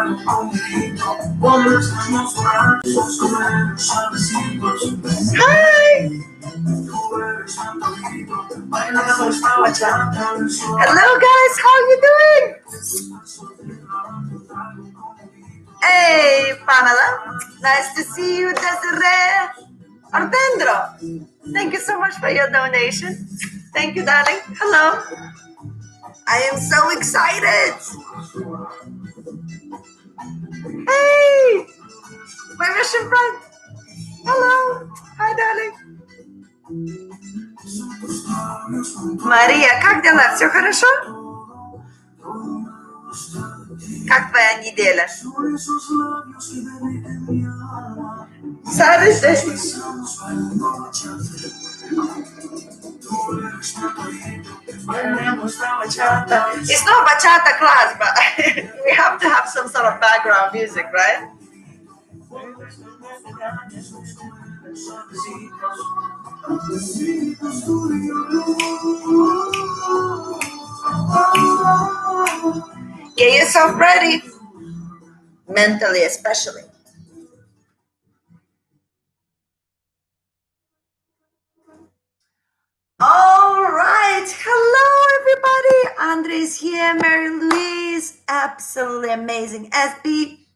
Hi! Hello guys, how are you doing? Hey, Pamela. Nice to see you, Desiree. Ardendro. Thank you so much for your donation. Thank you, darling. Hello. I am so excited. Hey, my Russian friend. Hello. Hi, darling. Мария, как дела? Все хорошо? Как твоя неделя? Saturday. It's not bachata class, but we have to have some sort of background music, right? Get yourself ready, mentally especially. All right. Hello, everybody. Andre's here. Mary Louise. Absolutely amazing. SB.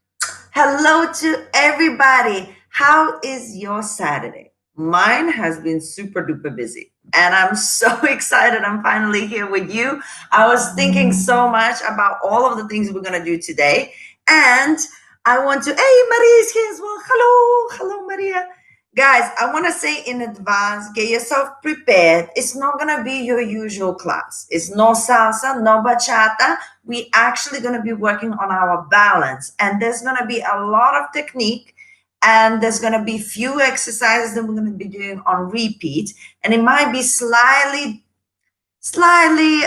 Hello to everybody. How is your Saturday? Mine has been super duper busy. And I'm so excited I'm finally here with you. I was thinking so much about all of the things we're going to do today. And I want to, hey, Maria's here as well. Hello, Maria. Guys, I want to say in advance, get yourself prepared. It's not going to be your usual class. It's no salsa, no bachata. We actually going to be working on our balance. And there's going to be a lot of technique. And there's going to be few exercises that we're going to be doing on repeat. And it might be slightly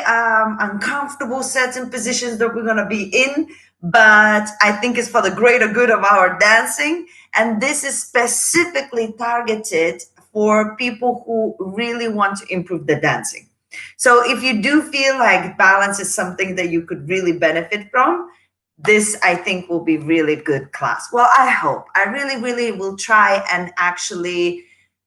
uncomfortable certain positions that we're going to be in. But I think it's for the greater good of our dancing. And this is specifically targeted for people who really want to improve the dancing. So if you do feel like balance is something that you could really benefit from, this, I think, will be really good class. Well, I hope. I really will try and actually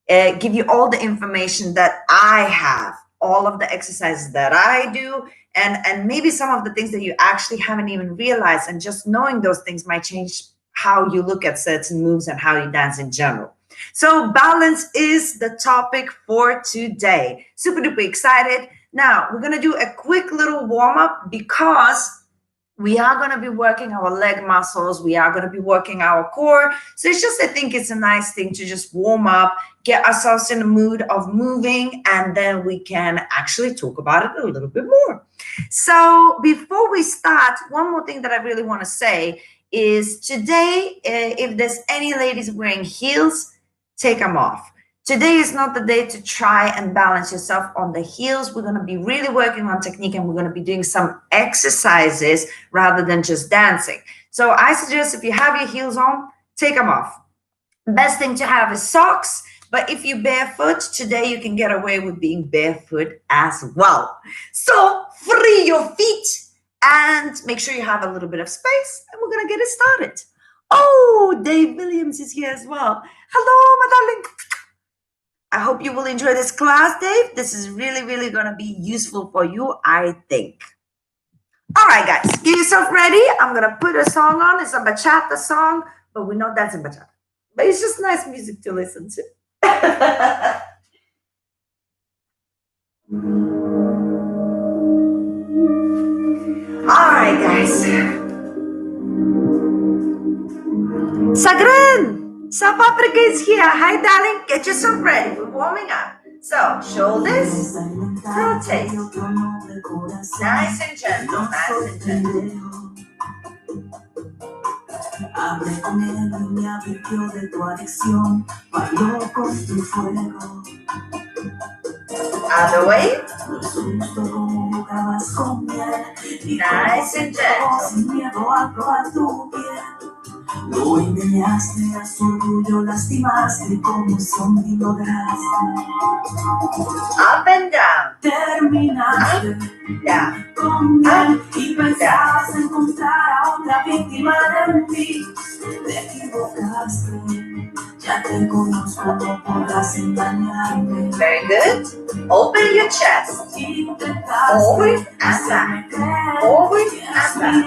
give you all the information that I have, all of the exercises that I do, and maybe some of the things that you actually haven't even realized. And just knowing those things might change how you look at certain moves and how you dance in general. So balance is the topic for today. Super duper excited. Now, we're going to do a quick little warm-up because we are going to be working our leg muscles. We are going to be working our core. So it's just, I think it's a nice thing to just warm up, get ourselves in the mood of moving, and then we can actually talk about it a little bit more. So before we start, one more thing that I really want to say is today, if there's any ladies wearing heels, take them off. Today is not the day to try and balance yourself on the heels. We're going to be really working on technique, and we're going to be doing some exercises rather than just dancing. So I suggest if you have your heels on, take them off. Best thing to have is socks. But if you're barefoot, today you can get away with being barefoot as well. So free your feet and make sure you have a little bit of space, and we're going to get it started. Oh, Dave Williams is here as well. Hello, my darling. I hope you will enjoy this class, Dave. This is really going to be useful for you, I think. All right, guys, get yourself ready. I'm going to put a song on. It's a bachata song, but we're not dancing bachata. But it's just nice music to listen to. All right, guys. Sagran! South Africa is here. Hi, darling. Get yourself ready. We're warming up. So, shoulders, rotate. Nice and gentle, nice and gentle. Hablé con él y me advirtió de tu adicción, bailó con tu fuego. Other way. Nice and gentle. Sin miedo a probar tu piel. Lo engañaste, a su orgullo lastimaste, como zombie lograste. Up and down. Terminaste. Up, down. Con él y pensabas encontrar a otra víctima de ti. Te equivocaste. Ya te conozco, no podrás engañarme. Very good. Open your chest. Forward and back. Forward and back.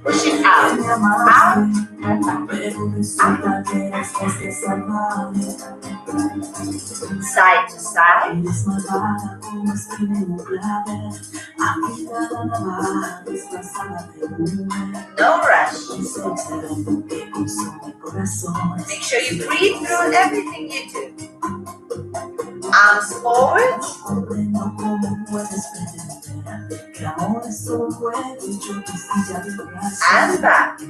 Push it out. Out and back. Side to side. No rush. Make sure you breathe through everything you do. Arms forward. And back.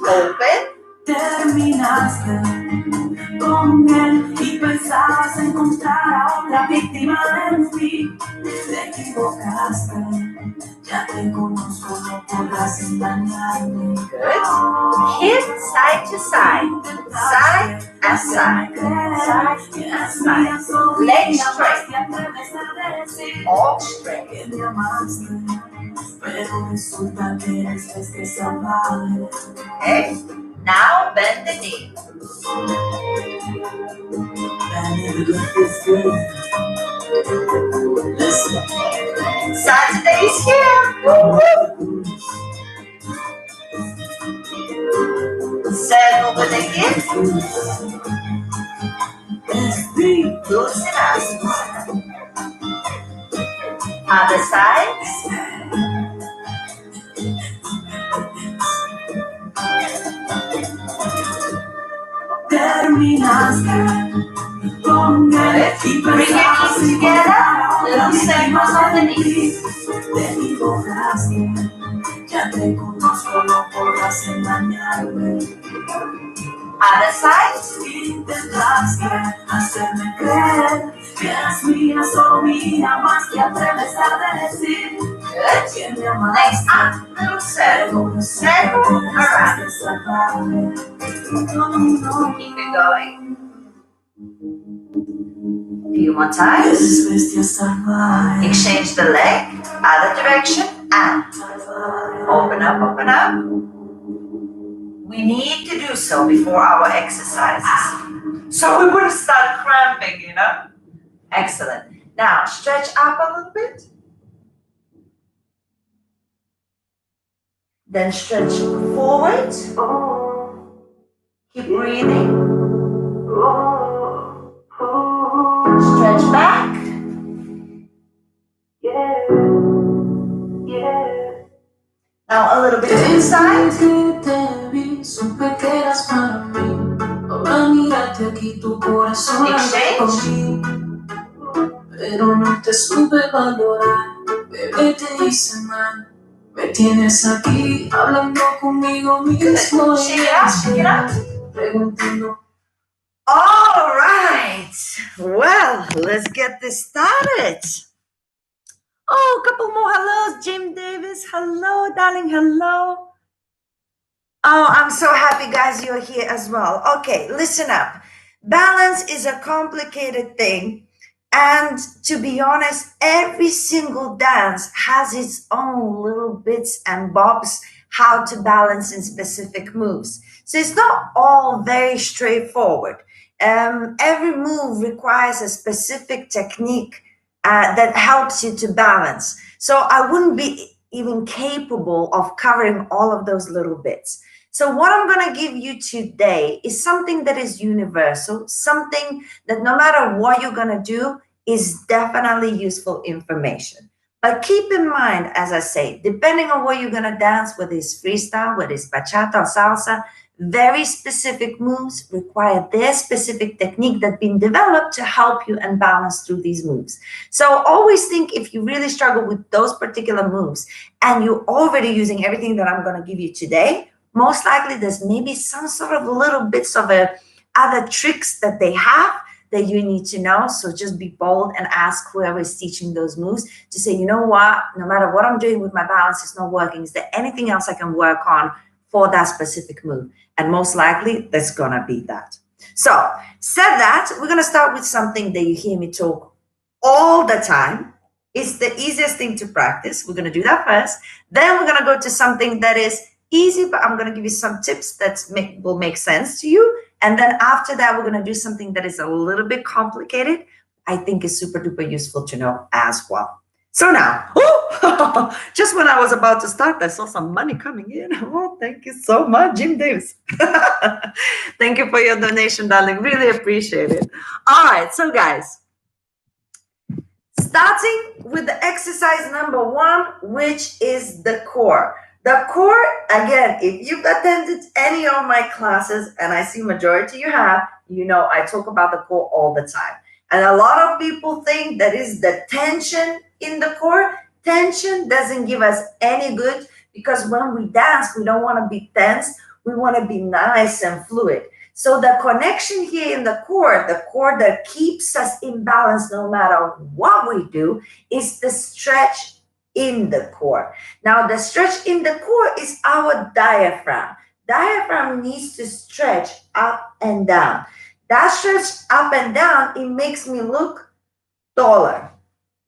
Open. Terminaste con él y pensabas encontrar a otra víctima de ti. Te equivocaste, ya te conozco, no podrás engañarme. Good. Hip side to side, side and side, side and side. Legs straight, all straight. Okay. Now bend the knee. Saturday is here. Woo-hoo. Settle with the hips. Loosen up. Other side. Terminaste. Good. Bring your knees together. Little circles on the knees. Other side. Good. Next up, little circle. Circle around. Keep it going. Few more times. Exchange the leg, other direction, and open up, open up. We need to do so before our exercises. So we wouldn't start cramping, you know? Excellent. Now, stretch up a little bit. Then stretch forward. Keep breathing. Stretch back. Now a little bit to the side. Exchange. Pero no te supe valorar, bebé te hice mal. Me tienes aquí hablando conmigo mismo. Shake it out, shake it out. Preguntando. All right. Well, let's get this started. Oh, a couple more hellos. Jim Davis, hello, darling, hello. Oh, I'm so happy, guys, you're here as well. Okay, listen up. Balance is a complicated thing. And to be honest, every single dance has its own little bits and bobs how to balance in specific moves. So it's not all very straightforward. Every move requires a specific technique that helps you to balance. So I wouldn't be even capable of covering all of those little bits. So what I'm going to give you today is something that is universal, something that no matter what you're going to do is definitely useful information. But keep in mind, as I say, depending on what you're going to dance, whether it's freestyle, whether it's bachata or salsa, very specific moves require their specific technique that's been developed to help you and balance through these moves. So always think if you really struggle with those particular moves and you're already using everything that I'm going to give you today, most likely there's maybe some sort of little bits of other tricks that they have that you need to know. So just be bold and ask whoever is teaching those moves to say, you know what, no matter what I'm doing with my balance, it's not working. Is there anything else I can work on for that specific move? And most likely, that's going to be that. So, said that, we're going to start with something that you hear me talk all the time. It's the easiest thing to practice. We're going to do that first. Then we're going to go to something that is easy, but I'm going to give you some tips that will make sense to you. And then after that, we're going to do something that is a little bit complicated. I think is super duper useful to know as well. So now, just when I was about to start, I saw some money coming in. Oh, thank you so much, Jim Davis. Thank you for your donation, darling. Really appreciate it. All right, so guys, starting with the exercise number one, which is the core. The core, again, if you've attended any of my classes, and I see majority you have, you know I talk about the core all the time. And a lot of people think that is the tension in the core. Tension doesn't give us any good because when we dance, we don't want to be tense. We want to be nice and fluid. So the connection here in the core that keeps us in balance no matter what we do, is the stretch in the core. Now, the stretch in the core is our diaphragm. Diaphragm needs to stretch up and down. That stretch up and down, it makes me look taller.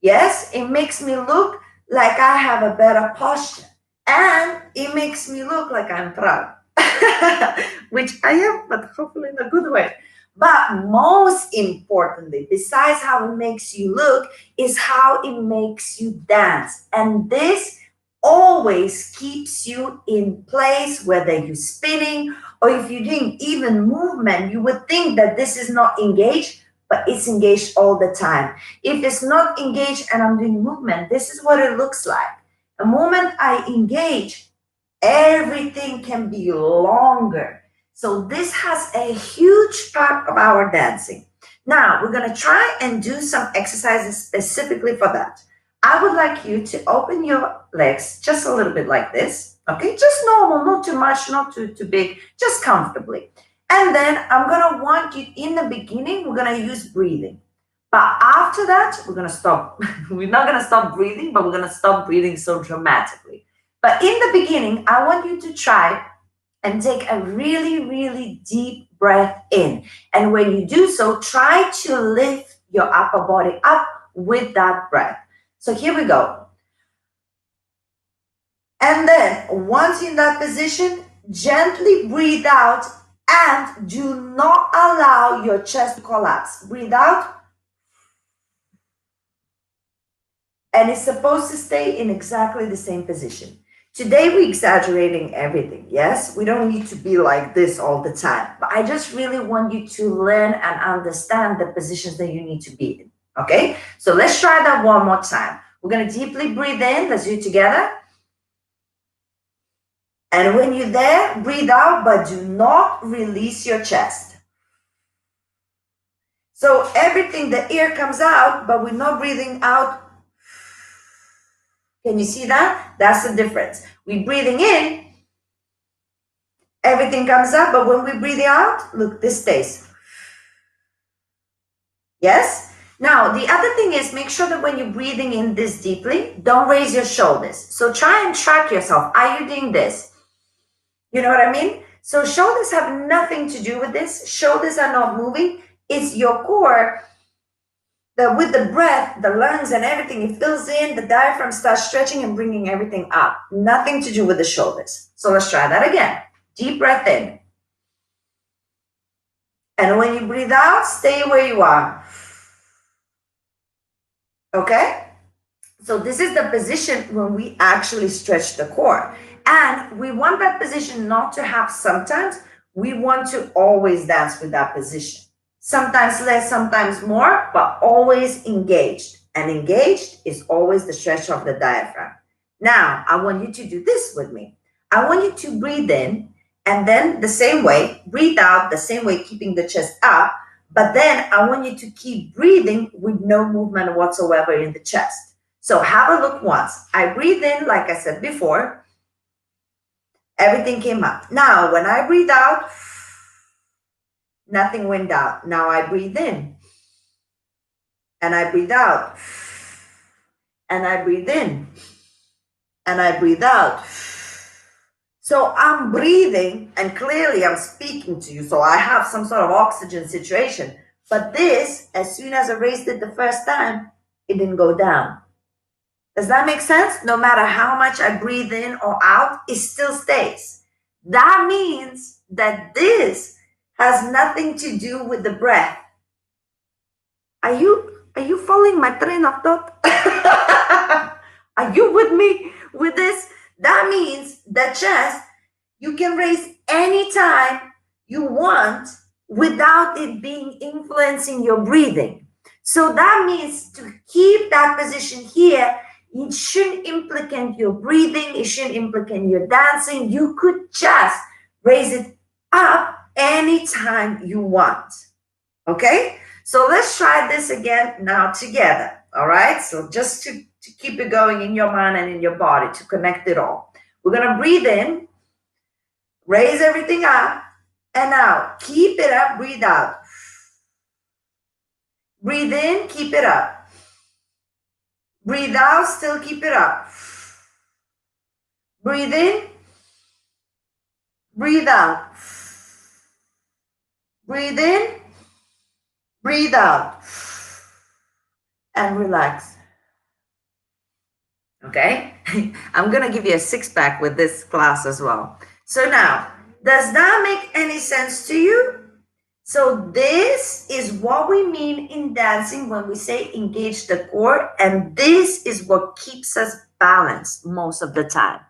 Yes, it makes me look like I have a better posture. And it makes me look like I'm proud. Which I am, but hopefully in a good way. But most importantly, besides how it makes you look, is how it makes you dance. And this always keeps you in place, whether you're spinning or if you're doing even movement. You would think that this is not engaged, but it's engaged all the time. If it's not engaged and I'm doing movement, this is what it looks like. The moment I engage, everything can be longer. So this has a huge part of our dancing. Now we're going to try and do some exercises specifically for that. I would like you to open your legs just a little bit like this. Okay, just normal, not too much, not too big, just comfortably. And then I'm going to want you in the beginning, we're going to use breathing. But after that, we're going to stop. We're not going to stop breathing, but we're going to stop breathing so dramatically. But in the beginning, I want you to try and take a really, really deep breath in. And when you do so, try to lift your upper body up with that breath. So here we go. And then once in that position, gently breathe out and do not allow your chest to collapse. Breathe out. And it's supposed to stay in exactly the same position. Today, we're exaggerating everything. Yes, we don't need to be like this all the time. But I just really want you to learn and understand the positions that you need to be in. Okay, so let's try that one more time. We're going to deeply breathe in. Let's do it together. And when you're there, breathe out, but do not release your chest. So everything, the air comes out, but we're not breathing out. Can you see that? That's the difference. We're breathing in, everything comes up, but when we're breathing out, look, this stays. Yes? Now, the other thing is make sure that when you're breathing in this deeply, don't raise your shoulders. So try and track yourself. Are you doing this? You know what I mean? So shoulders have nothing to do with this. Shoulders are not moving. It's your core. With the breath, the lungs and everything, it fills in, the diaphragm starts stretching and bringing everything up. Nothing to do with the shoulders. So let's try that again. Deep breath in. And when you breathe out, stay where you are. Okay? So this is the position when we actually stretch the core. And we want that position not to have sometimes. We want to always dance with that position. Sometimes less, sometimes more, but always engaged. And engaged is always the stretch of the diaphragm. Now, I want you to do this with me. I want you to breathe in, and then the same way, breathe out the same way, keeping the chest up. But then I want you to keep breathing with no movement whatsoever in the chest. So have a look once. I breathe in, like I said before, everything came up. Now, when I breathe out, nothing went down. Now I breathe in. and I breathe out, and I breathe in, and I breathe out. So I'm breathing, and clearly I'm speaking to you. So I have some sort of oxygen situation. But this, as soon as I raised it the first time, it didn't go down. Does that make sense? No matter how much I breathe in or out, it still stays. That means that this has nothing to do with the breath. Are you following my train of thought? Are you with me with this? That means the chest you can raise anytime you want without it being influencing your breathing. So that means to keep that position here, it shouldn't implicate your breathing, it shouldn't implicate your dancing. You could just raise it up anytime you want. Okay? So let's try this again now together. All right? So just to keep it going in your mind and in your body, to connect it all. We're going to breathe in, raise everything up, and out. Keep it up, breathe out. Breathe in, keep it up. Breathe out, still keep it up. Breathe in, breathe out. Breathe in, breathe out. And relax. Okay? I'm going to give you a six-pack with this class as well. So now, does that make any sense to you? So this is what we mean in dancing when we say engage the core, and this is what keeps us balanced most of the time.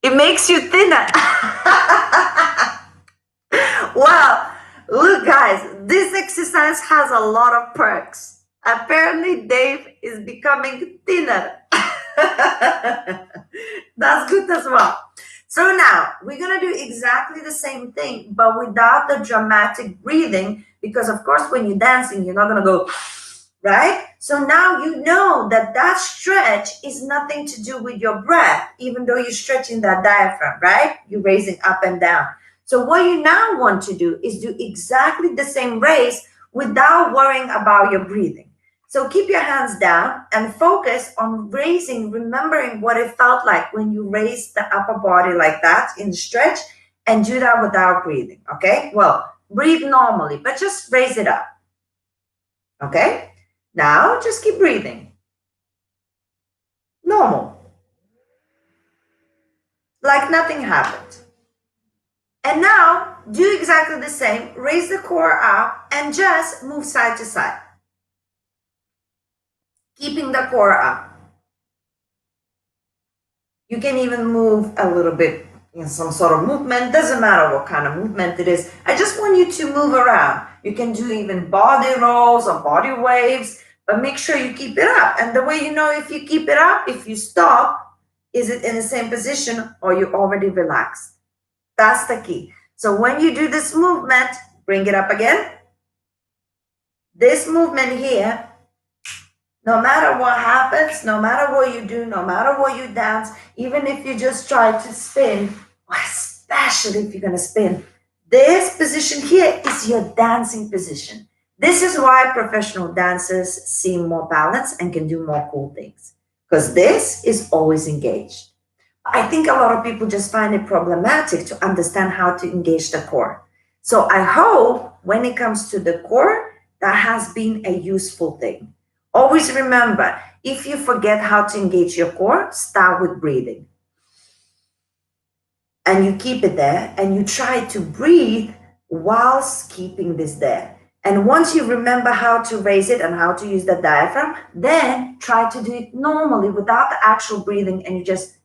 It makes you thinner. Wow, look guys, this exercise has a lot of perks. Apparently Dave is becoming thinner. That's good as well. So now we're going to do exactly the same thing, but without the dramatic breathing, because of course, when you're dancing, you're not going to go, right? So now you know that that stretch is nothing to do with your breath, even though you're stretching that diaphragm, right? You're raising up and down. So what you now want to do is do exactly the same raise without worrying about your breathing. So keep your hands down and focus on raising, remembering what it felt like when you raised the upper body like that in stretch, and do that without breathing, okay? Well, breathe normally, but just raise it up, okay? Now, just keep breathing. Normal. Like nothing happened. And now, do exactly the same. Raise the core up and just move side to side. Keeping the core up. You can even move a little bit in some sort of movement. Doesn't matter what kind of movement it is. I just want you to move around. You can do even body rolls or body waves, but make sure you keep it up. And the way you know if you keep it up, if you stop, is it in the same position or you already relaxed? That's the key. So when you do this movement, bring it up again. This movement here, no matter what happens, no matter what you do, no matter what you dance, even if you just try to spin, especially if you're going to spin, this position here is your dancing position. This is why professional dancers seem more balanced and can do more cool things, because this is always engaged. I think a lot of people just find it problematic to understand how to engage the core. So I hope when it comes to the core, that has been a useful thing. Always remember, if you forget how to engage your core, start with breathing. And you keep it there, and you try to breathe whilst keeping this there. And once you remember how to raise it and how to use the diaphragm, then try to do it normally without the actual breathing, and you just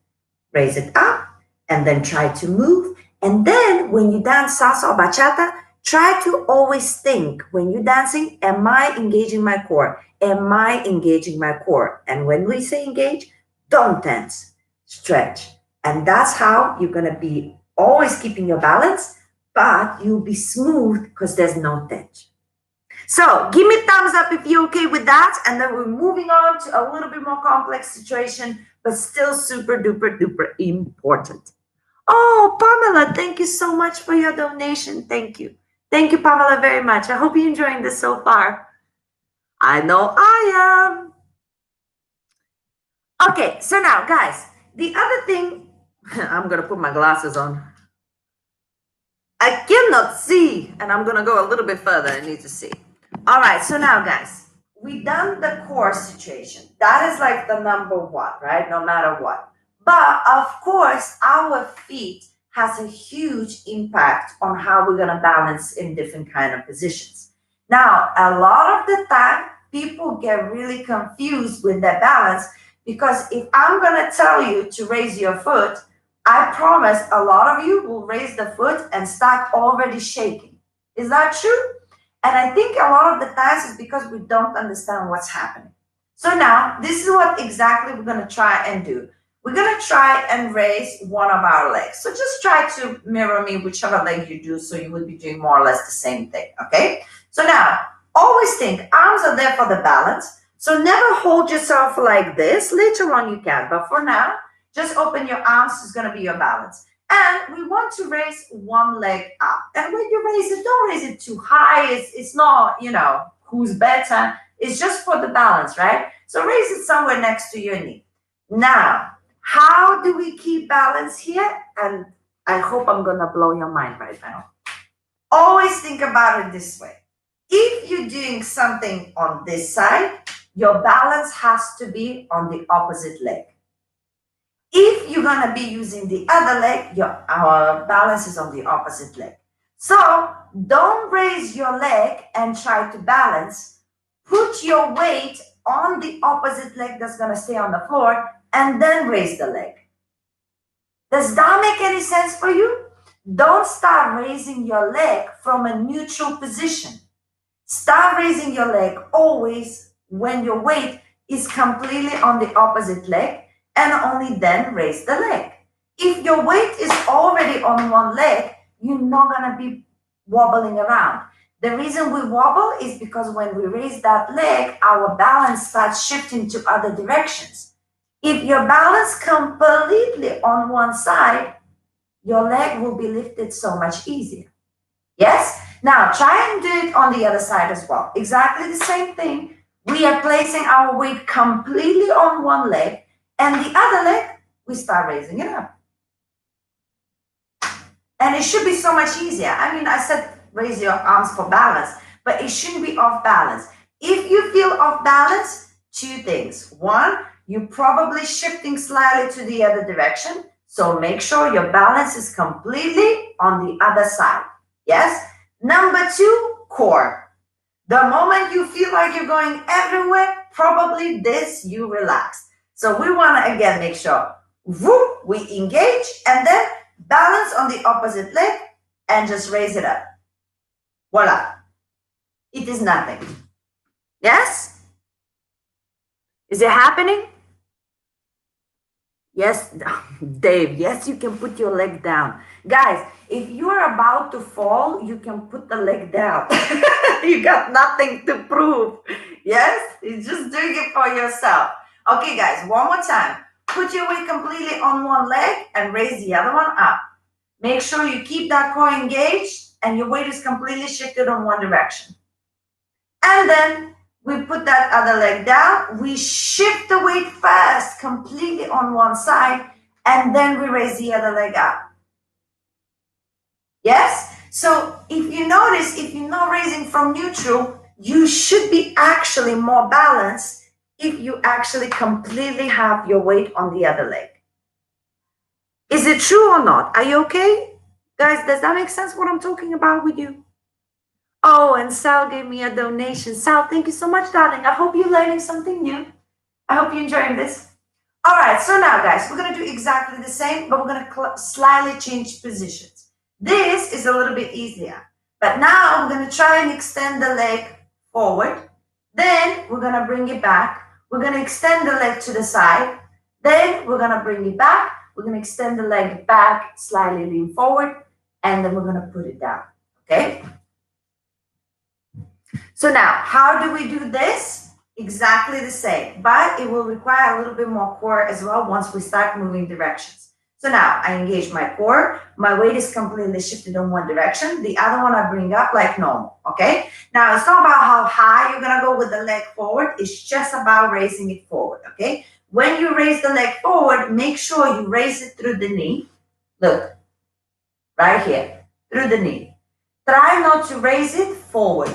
raise it up and then try to move. And then when you dance salsa or bachata, try to always think when you're dancing, am I engaging my core? Am I engaging my core? And when we say engage, don't tense, stretch. And that's how you're going to be always keeping your balance, but you'll be smooth because there's no tension. So give me thumbs up if you're okay with that. And then we're moving on to a little bit more complex situation, but still super duper duper important. Oh, Pamela, thank you so much for your donation. Thank you. Thank you, Pamela, very much. I hope you're enjoying this so far. I know I am. Okay, so now, guys, the other thing, I'm gonna put my glasses on. I cannot see, and I'm gonna go a little bit further. I need to see. All right, so now, guys, we done the core situation. That is like the number one, right? No matter what. But of course, our feet has a huge impact on how we're gonna balance in different kind of positions. Now, a lot of the time, people get really confused with their balance because if I'm gonna tell you to raise your foot, I promise a lot of you will raise the foot and start already shaking. Is that true? And I think a lot of the times is because we don't understand what's happening. So now, this is what exactly we're going to try and do. We're going to try and raise one of our legs. So just try to mirror me whichever leg you do so you would be doing more or less the same thing, okay? So now, always think arms are there for the balance. So never hold yourself like this. Later on you can, but for now, just open your arms, it's going to be your balance. And we want to raise one leg up. And when you raise it, don't raise it too high. It's not, who's better. It's just for the balance, right? So raise it somewhere next to your knee. Now, how do we keep balance here? And I hope I'm going to blow your mind right now. Always think about it this way. If you're doing something on this side, your balance has to be on the opposite leg. If you're going to be using the other leg, our balance is on the opposite leg. So don't raise your leg and try to balance. Put your weight on the opposite leg that's going to stay on the floor and then raise the leg. Does that make any sense for you? Don't start raising your leg from a neutral position. Start raising your leg always when your weight is completely on the opposite leg and only then raise the leg. If your weight is already on one leg, you're not going to be wobbling around. The reason we wobble is because when we raise that leg, our balance starts shifting to other directions. If your balance completely on one side, your leg will be lifted so much easier. Yes? Now try and do it on the other side as well. Exactly the same thing. We are placing our weight completely on one leg, and the other leg, we start raising it up. And it should be so much easier. I mean, I said raise your arms for balance, but it shouldn't be off balance. If you feel off balance, two things. One, you're probably shifting slightly to the other direction. So make sure your balance is completely on the other side. Yes? Number two, core. The moment you feel like you're going everywhere, probably this, you relax. So we want to again make sure we engage and then balance on the opposite leg and just raise it up. Voila. It is nothing. Yes? Is it happening? Yes, Dave, yes, you can put your leg down. Guys, if you're about to fall, you can put the leg down. You got nothing to prove. Yes, you're just doing it for yourself. Okay, guys, one more time. Put your weight completely on one leg and raise the other one up. Make sure you keep that core engaged and your weight is completely shifted on one direction. And then we put that other leg down. We shift the weight first completely on one side, and then we raise the other leg up. Yes? So if you notice, if you're not raising from neutral, you should be actually more balanced if you actually completely have your weight on the other leg. Is it true or not? Are you okay? Guys, does that make sense what I'm talking about with you? Oh, and Sal gave me a donation. Sal, thank you so much, darling. I hope you're learning something new. I hope you're enjoying this. All right, so now, guys, we're going to do exactly the same, but we're going to slightly change positions. This is a little bit easier. But now we're going to try and extend the leg forward. Then we're going to bring it back. We're going to extend the leg to the side. Then we're going to bring it back. We're going to extend the leg back, slightly lean forward, and then we're going to put it down. Okay? So now, how do we do this? Exactly the same, but it will require a little bit more core as well once we start moving directions. So now I engage my core. My weight is completely shifted in one direction. The other one I bring up like normal, okay? Now it's not about how high you're gonna go with the leg forward. It's just about raising it forward, okay? When you raise the leg forward, make sure you raise it through the knee. Look, right here, through the knee. Try not to raise it forward.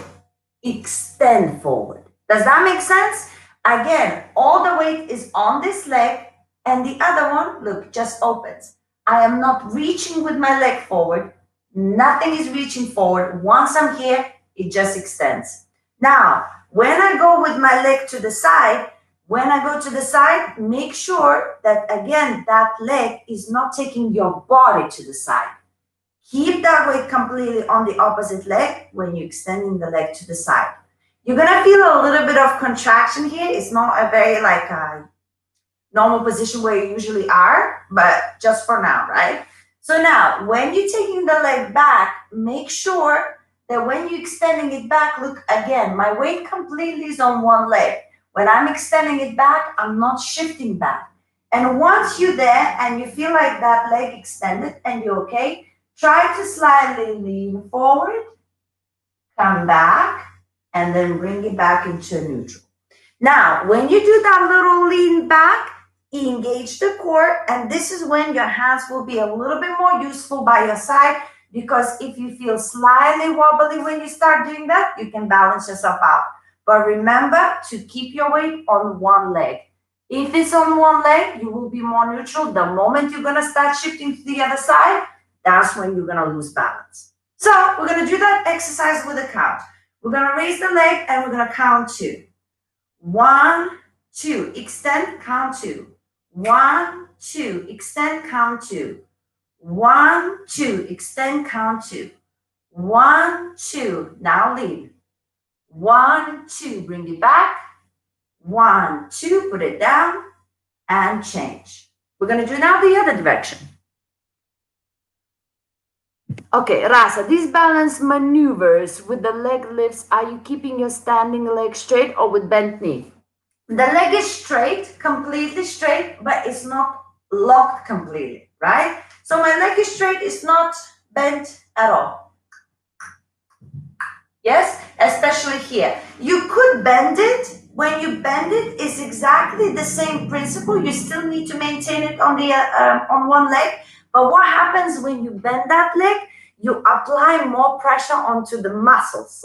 Extend forward. Does that make sense? Again, all the weight is on this leg and the other one, look, just opens. I am not reaching with my leg forward. Nothing is reaching forward. Once I'm here, it just extends. Now, when I go with my leg to the side, when I go to the side, make sure that again, that leg is not taking your body to the side. Keep that weight completely on the opposite leg when you're extending the leg to the side. You're gonna feel a little bit of contraction here. It's not a very like a normal position where you usually are, but just for now, right? So now, when you're taking the leg back, make sure that when you're extending it back, look again, my weight completely is on one leg. When I'm extending it back, I'm not shifting back. And once you're there and you feel like that leg extended and you're okay, try to slightly lean forward, come back, and then bring it back into neutral. Now, when you do that little lean back, engage the core, and this is when your hands will be a little bit more useful by your side, because if you feel slightly wobbly when you start doing that, you can balance yourself out. But remember to keep your weight on one leg. If it's on one leg, you will be more neutral. The moment you're going to start shifting to the other side, that's when you're going to lose balance. So we're going to do that exercise with a count. We're going to raise the leg and we're going to count 2. 1, 2, extend, count 2. 1, 2, extend, count 2. 1, 2, extend, count 2. 1, 2, now lean. 1, 2, bring it back. 1, 2, put it down and change. We're going to do now the other direction. Okay, Rasa, these balance maneuvers with the leg lifts, are you keeping your standing leg straight or with bent knee? The leg is straight, completely straight, but it's not locked completely, right? So my leg is straight, it's not bent at all. Yes, especially here. You could bend it. When you bend it, it's exactly the same principle. You still need to maintain it on the on one leg. But what happens when you bend that leg? You apply more pressure onto the muscles.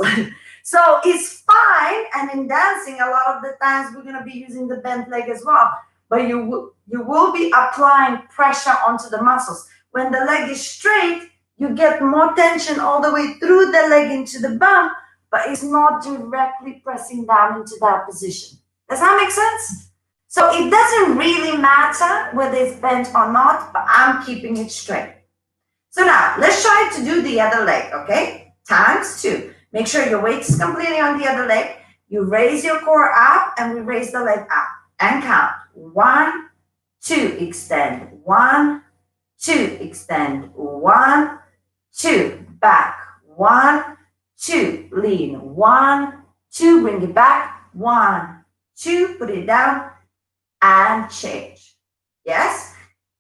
So it's fine. And in dancing, a lot of the times we're going to be using the bent leg as well. But you will be applying pressure onto the muscles. When the leg is straight, you get more tension all the way through the leg into the bum, but it's not directly pressing down into that position. Does that make sense? So it doesn't really matter whether it's bent or not, but I'm keeping it straight. So now let's try to do the other leg, okay? Times 2. Make sure your weight is completely on the other leg. You raise your core up and we raise the leg up and count. 1, 2, extend. 1, 2, extend. 1, 2, back. 1, 2, lean. 1, 2, bring it back. 1, 2, put it down and change. Yes?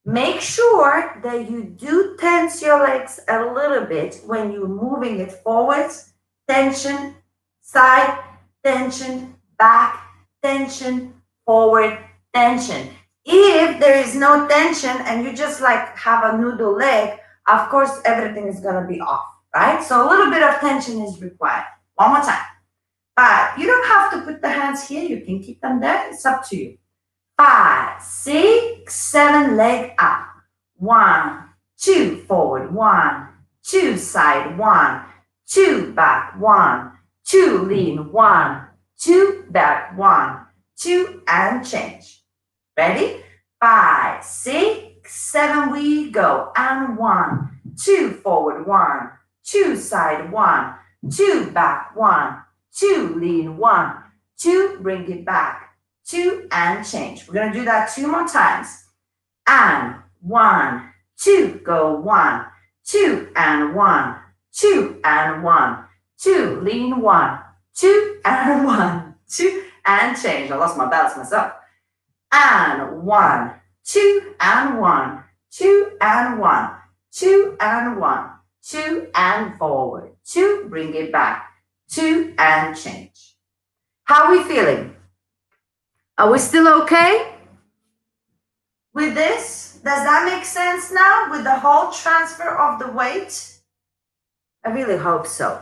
Make sure that you do tense your legs a little bit when you're moving it forwards. Tension, side, tension, back, tension, forward, tension. If there is no tension and you just like have a noodle leg, of course, everything is going to be off, right? So a little bit of tension is required. One more time. But you don't have to put the hands here. You can keep them there. It's up to you. 5, 6, 7, leg up. 1, 2, forward. 1, 2, side. 1, 2, back. 1, 2, lean. 1, 2, back. 1, 2, and change. Ready? 5, 6, 7, we go. And 1, 2, forward. 1, 2, side. 1, 2, back. 1, 2, lean. 1, 2, bring it back. 2, and change. We're going to do that 2 more times. And 1, 2, go. 1, 2, and 1, 2, and 1, 2, lean. 1, 2, and 1, 2, and change. I lost my balance myself. And 1, 2, and 1, 2 and 1, 2 and 1, 2 and forward, 2, bring it back, 2 and change. How are we feeling? Are we still okay with this? Does that make sense now with the whole transfer of the weight? I really hope so.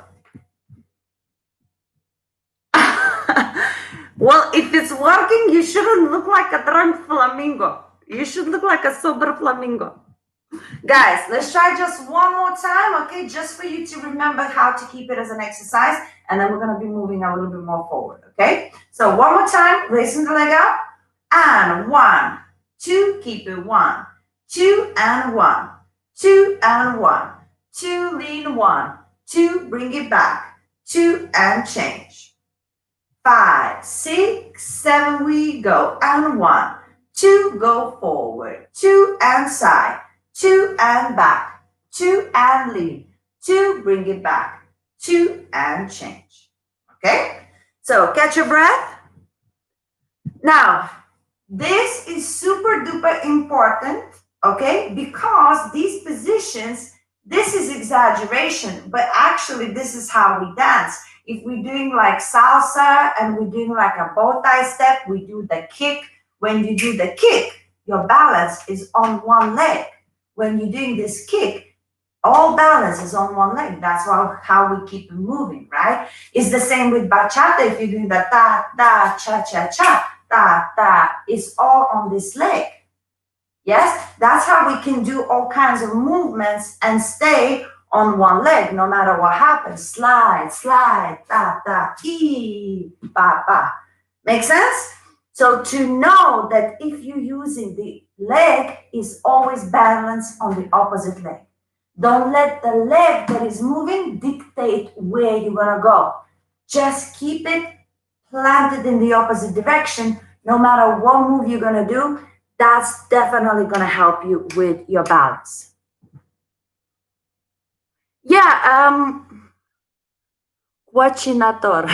Well, if it's working, you shouldn't look like a drunk flamingo. You should look like a sober flamingo. Guys, let's try just one more time, okay? Just for you to remember how to keep it as an exercise, and then we're gonna be moving a little bit more forward, okay? So one more time, raising the leg up, and 1, 2, keep it 1, 2 and 1, 2 and 1, 2, lean 1, 2, bring it back, 2 and change. 5, 6, 7, we go, and 1, 2, go forward, 2 and side, 2 and back, 2 and lean, 2, bring it back, 2 and change. Okay? So catch your breath. Now, this is super duper important, okay? Because these positions, this is exaggeration, but actually this is how we dance. If we're doing like salsa and we're doing like a bow tie step, we do the kick. When you do the kick, your balance is on one leg. When you're doing this kick, all balance is on one leg. That's how we keep it moving, right? It's the same with bachata. If you're doing the ta, ta, cha, cha, cha, ta, ta, it's all on this leg. Yes, that's how we can do all kinds of movements and stay on one leg no matter what happens. Slide, slide, ta, ta, ee, ba, ba. Make sense? So to know that if you're using the leg is always balanced on the opposite leg. Don't let the leg that is moving dictate where you're gonna go. Just keep it planted in the opposite direction. No matter what move you're gonna do, that's definitely gonna help you with your balance. Yeah, Quachinator.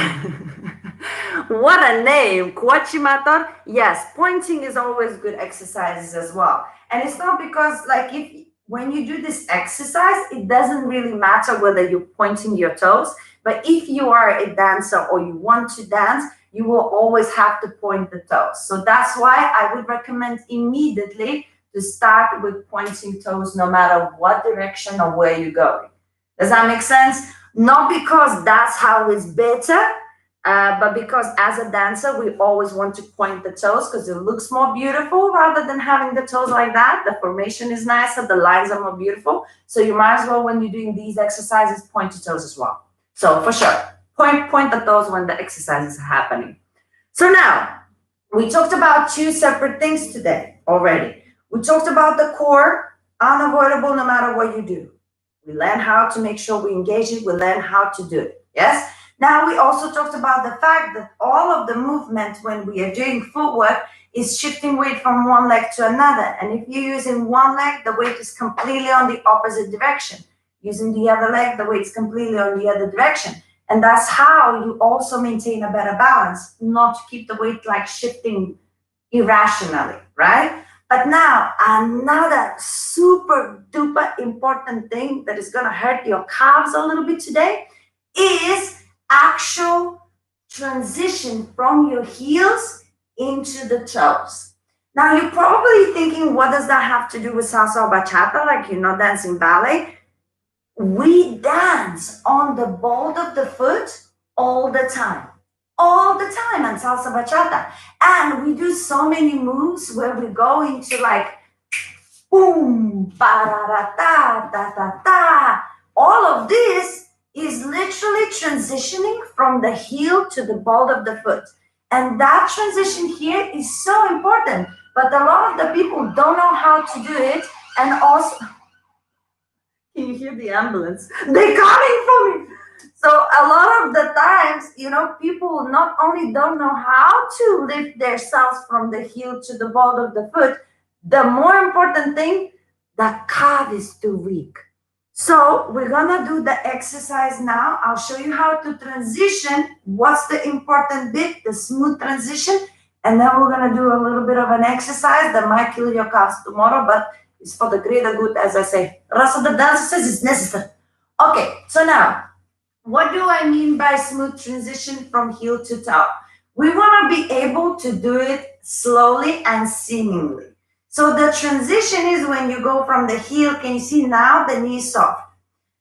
What a name, Quachimator. Yes, pointing is always good exercises as well. And it's not because like if when you do this exercise, it doesn't really matter whether you're pointing your toes, but if you are a dancer or you want to dance, you will always have to point the toes. So that's why I would recommend immediately to start with pointing toes no matter what direction or where you're going. Does that make sense? Not because that's how it's better, but because as a dancer, we always want to point the toes because it looks more beautiful rather than having the toes like that. The formation is nicer, the lines are more beautiful. So you might as well, when you're doing these exercises, point your toes as well. So for sure, point the toes when the exercises are happening. So now, we talked about two separate things today already. We talked about the core, unavoidable no matter what you do. We learn how to make sure we engage it. We learn how to do it. Yes? Now we also talked about the fact that all of the movement when we are doing footwork is shifting weight from one leg to another. And if you're using one leg, the weight is completely on the opposite direction. Using the other leg, the weight is completely on the other direction. And that's how you also maintain a better balance, not to keep the weight like shifting irrationally, right? But now, another super duper important thing that is going to hurt your calves a little bit today is actual transition from your heels into the toes. Now, you're probably thinking, what does that have to do with salsa or bachata? Like you're not dancing ballet. We dance on the ball of the foot all the time on salsa bachata. And we do so many moves where we go into like boom, ba-da-da-da, da-da-da. All of this is literally transitioning from the heel to the ball of the foot. And that transition here is so important. But a lot of the people don't know how to do it. And also, can you hear the ambulance? They're coming for me. So a lot of the times, people not only don't know how to lift themselves from the heel to the ball of the foot, the more important thing, the calf is too weak. So we're gonna do the exercise now. I'll show you how to transition. What's the important bit, the smooth transition. And then we're gonna do a little bit of an exercise that might kill your calves tomorrow, but It's for the greater good, as I say. Rasa the dancer says it's necessary. Okay, so now, what do I mean by smooth transition from heel to toe? We want to be able to do it slowly and seemingly. So the transition is when you go from the heel, can you see now the knee is soft?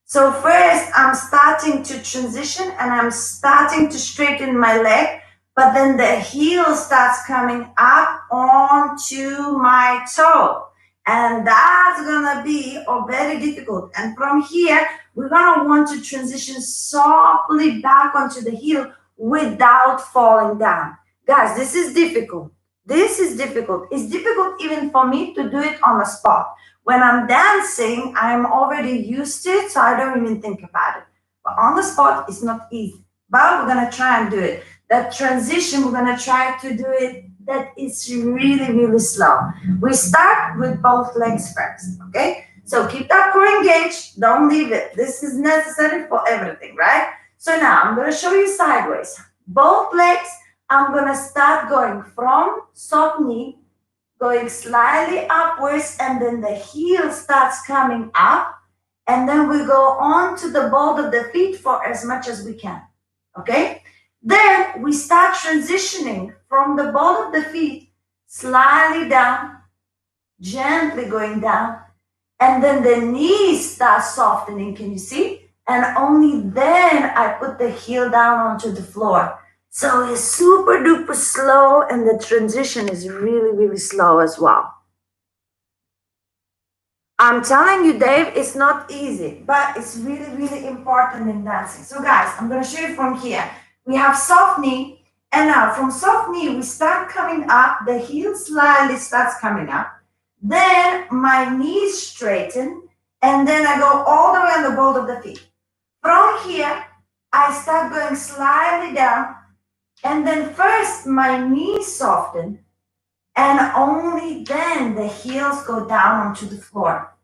So first I'm starting to transition and I'm starting to straighten my leg, but then the heel starts coming up onto my toe. And that's gonna be very difficult. And from here, we're gonna want to transition softly back onto the heel without falling down. Guys, this is difficult. This is difficult. It's difficult even for me to do it on the spot. When I'm dancing, I'm already used to it, so I don't even think about it. But on the spot, it's not easy. But we're gonna try and do it. That transition, we're gonna try to do it that is really, really slow. We start with both legs first, okay? So keep that core engaged, don't leave it. This is necessary for everything, right? So now I'm gonna show you sideways. Both legs, I'm gonna start going from soft knee, going slightly upwards, and then the heel starts coming up, and then we go on to the ball of the feet for as much as we can, okay? Then we start transitioning from the ball of the feet slightly down, gently going down, and then the knees start softening, can you see? And only then I put the heel down onto the floor. So it's super duper slow, and the transition is really, really slow as well. I'm telling you, Dave, it's not easy, but it's really, really important in dancing. So, guys, I'm going to show you from here. We have soft knee, and now from soft knee, we start coming up. The heel slightly starts coming up. Then my knees straighten, and then I go all the way on the ball of the feet. From here, I start going slightly down, and then first my knees soften, and only then the heels go down onto the floor.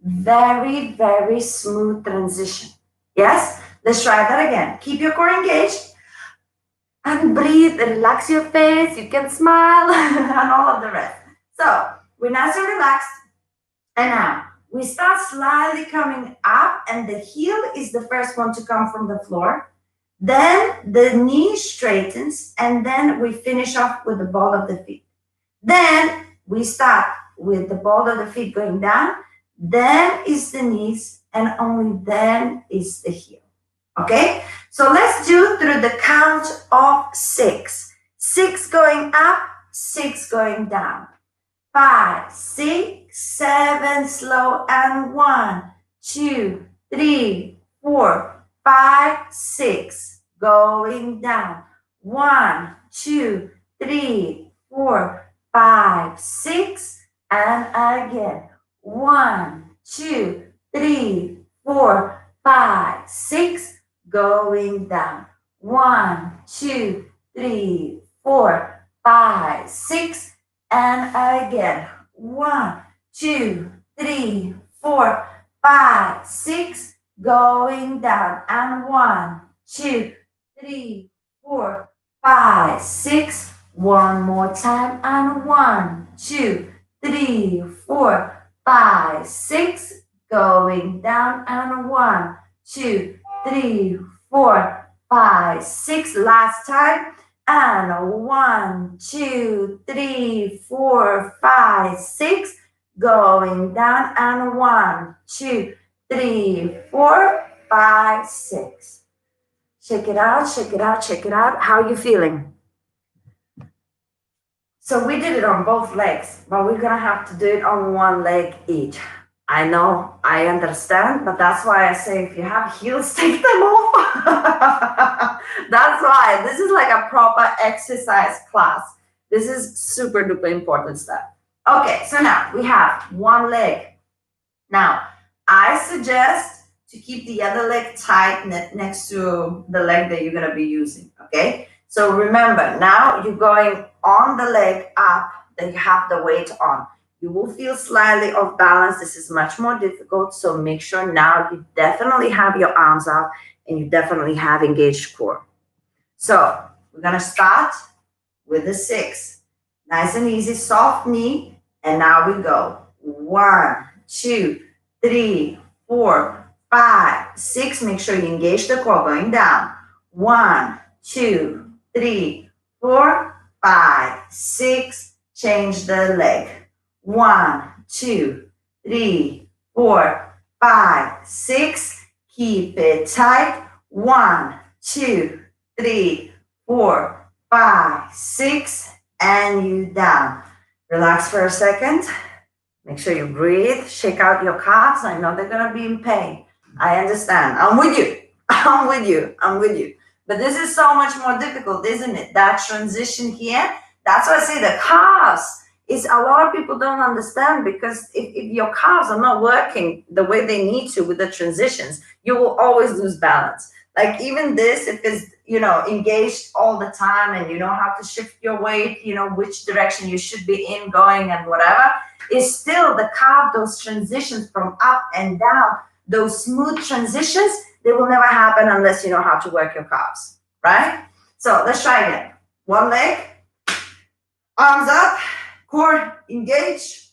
Very, very smooth transition. Yes? Let's try that again. Keep your core engaged and breathe, relax your face. You can smile and all of the rest. So we're nice and relaxed. And now we start slightly coming up, and the heel is the first one to come from the floor. Then the knee straightens, and then we finish off with the ball of the feet. Then we start with the ball of the feet going down, then is the knees, and only then is the heel. Okay? So let's do through the count of 6. 6 going up, 6 going down. 5, 6, 7, slow, and 1, 2, 3, 4, 5, 6, going down. 1, 2, 3, 4, 5, 6, and again. 1, 2, 3, 4, 5, 6, going down. 1, 2, 3, 4, 5, 6, and again. 1, 2, 3, 4, 5, 6, going down. And 1, 2, 3, 4, 5, 6. One more time. And 1, 2, 3, 4, 5, 6, going down. And 1, 2, 3, 4, 5, 6. Last time. And 1, 2, 3, 4, 5, 6, going down. And 1, 2, 3, 4, 5, 6. Shake it out, shake it out, shake it out. How are you feeling? So we did it on both legs, but we're gonna have to do it on one leg each. I know, I understand, but that's why I say if you have heels, take them off. That's why this is like a proper exercise class. This is super duper important stuff. Okay, so now we have one leg. Now, I suggest to keep the other leg tight next to the leg that you're gonna be using, okay? So remember, now you're going on the leg up that you have the weight on. You will feel slightly off balance. This is much more difficult. So make sure now you definitely have your arms out and you definitely have engaged core. So we're going to start with the 6. Nice and easy, soft knee. And now we go. 1, 2, 3, 4, 5, 6. Make sure you engage the core going down. 1, 2, 3, 4, 5, 6. Change the leg. 1, 2, 3, 4, 5, 6. Keep it tight. 1, 2, 3, 4, 5, 6. And you down. Relax for a second. Make sure you breathe. Shake out your calves. I know they're going to be in pain. I understand. I'm with you. I'm with you. I'm with you. But this is so much more difficult, isn't it? That transition here. That's why I say the calves is a lot of people don't understand, because if your calves are not working the way they need to with the transitions, you will always lose balance. Like even this, if it's, engaged all the time and you know how to shift your weight, which direction you should be in going and whatever, is still the calf, those transitions from up and down, those smooth transitions, they will never happen unless you know how to work your calves, right? So let's try again. One leg, arms up, core engaged,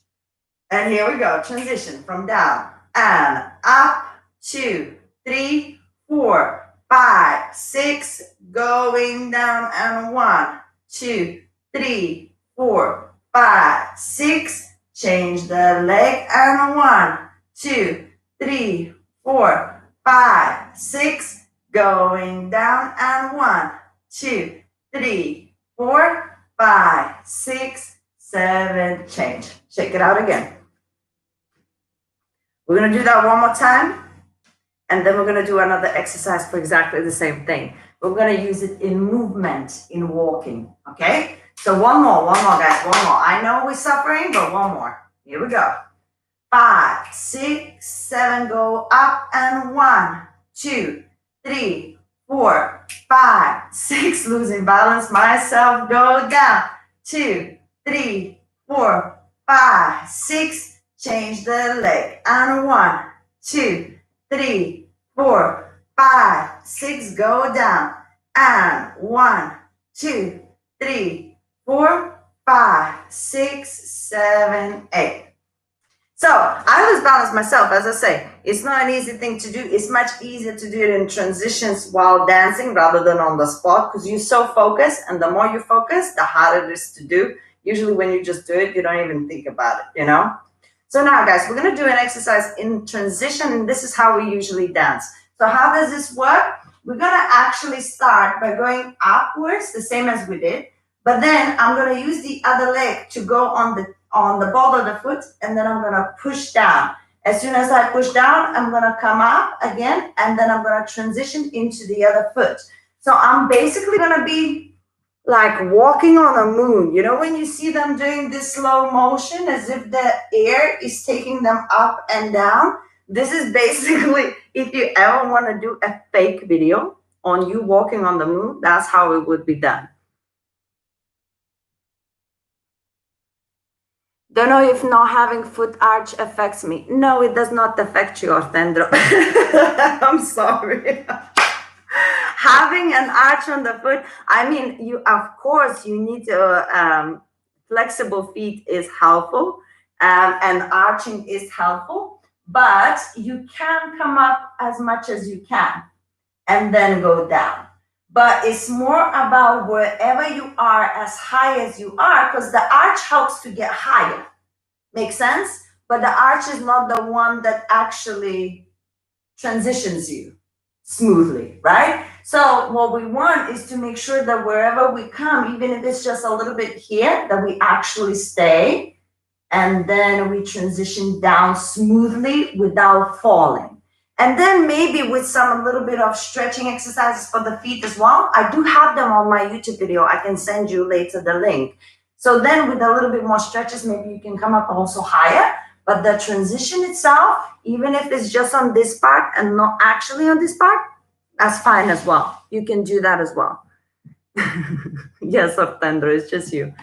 and here we go. Transition from down and up, 2, 3, 4, 5, 6, going down, and 1, 2, 3, 4, 5, 6. Change the leg, and 1, 2, 3, 4, 5, 6. Going down, and 1, 2, 3, 4, 5, 6, 7. Change. Shake it out again. We're going to do that one more time, and then we're going to do another exercise for exactly the same thing. We're going to use it in movement, in walking, okay? So one more, guys, one more. I know we're suffering, but one more. Here we go. 5, 6, 7, go up, and 1, 2, 3, 4, 5, 6, losing balance myself, go down, 2, 3, 4, 5, 6, change the leg, and 1, 2, 3, 4, 5, 6, go down, and 1, 2, 3, 4, 5, 6, 7, 8. So I lose balance myself, as I say. It's not an easy thing to do. It's much easier to do it in transitions while dancing rather than on the spot, because you're so focused, and the more you focus, the harder it is to do. Usually when you just do it, you don't even think about it, So now, guys, we're going to do an exercise in transition, and this is how we usually dance. So how does this work? We're going to actually start by going upwards, the same as we did, but then I'm going to use the other leg to go on the ball of the foot, and then I'm going to push down. As soon as I push down, I'm going to come up again, and then I'm going to transition into the other foot. So I'm basically going to be like walking on a moon. When you see them doing this slow motion as if the air is taking them up and down, this is basically, if you ever want to do a fake video on you walking on the moon, that's how it would be done. Don't know if not having foot arch affects me. No, it does not affect you, Ortendro. I'm sorry. Having an arch on the foot, of course, you need to, flexible feet is helpful, and arching is helpful, but you can come up as much as you can and then go down. But it's more about wherever you are, as high as you are, because the arch helps to get higher. Make sense? But the arch is not the one that actually transitions you smoothly, right? So what we want is to make sure that wherever we come, even if it's just a little bit here, that we actually stay, and then we transition down smoothly without falling. And then maybe with a little bit of stretching exercises for the feet as well. I do have them on my YouTube video. I can send you later the link. So then with a little bit more stretches, maybe you can come up also higher. But the transition itself, even if it's just on this part and not actually on this part, that's fine as well. You can do that as well. Yes, Ortendro, it's just you.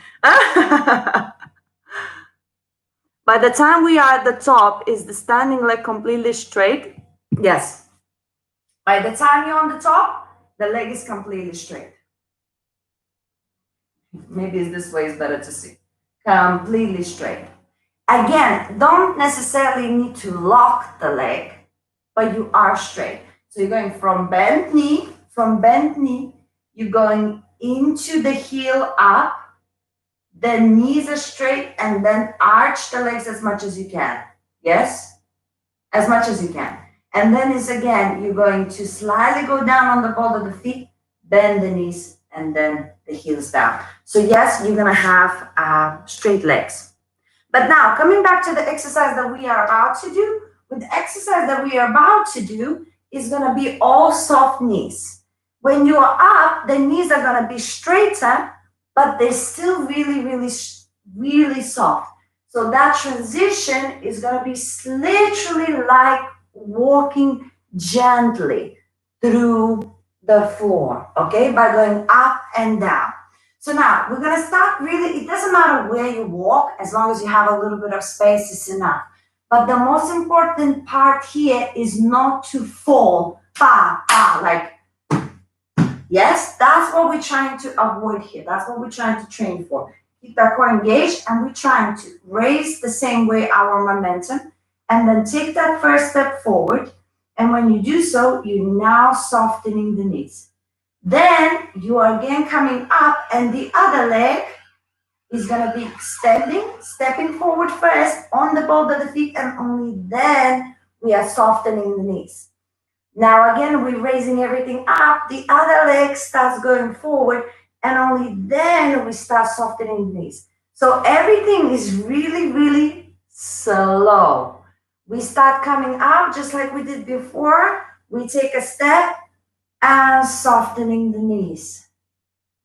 By the time we are at the top, is the standing leg completely straight? Yes. By the time you're on the top, the leg is completely straight. Maybe it's this way is better to see. Completely straight. Again, don't necessarily need to lock the leg, but you are straight. So you're going from bent knee, you're going into the heel up, then knees are straight, and then arch the legs as much as you can. Yes? As much as you can. And then is again, you're going to slightly go down on the ball of the feet, bend the knees, and then the heels down. So yes, you're gonna have straight legs. But now, coming back to the exercise that we are about to do, with the exercise that we are about to do is going to be all soft knees. When you are up, the knees are going to be straighter, but they're still really, really, really soft. So that transition is going to be literally like walking gently through the floor, okay, by going up and down. So now we're going to start really, it doesn't matter where you walk, as long as you have a little bit of space, it's enough. But the most important part here is not to fall, like, yes, that's what we're trying to avoid here. That's what we're trying to train for. Keep that core engaged, and we're trying to raise the same way our momentum, and then take that first step forward. And when you do so, you're now softening the knees. Then you are again coming up, and the other leg is going to be extending, stepping forward first on the ball of the feet, and only then we are softening the knees. Now again, we're raising everything up. The other leg starts going forward, and only then we start softening the knees. So everything is really, really slow. We start coming up just like we did before. We take a step, and softening the knees.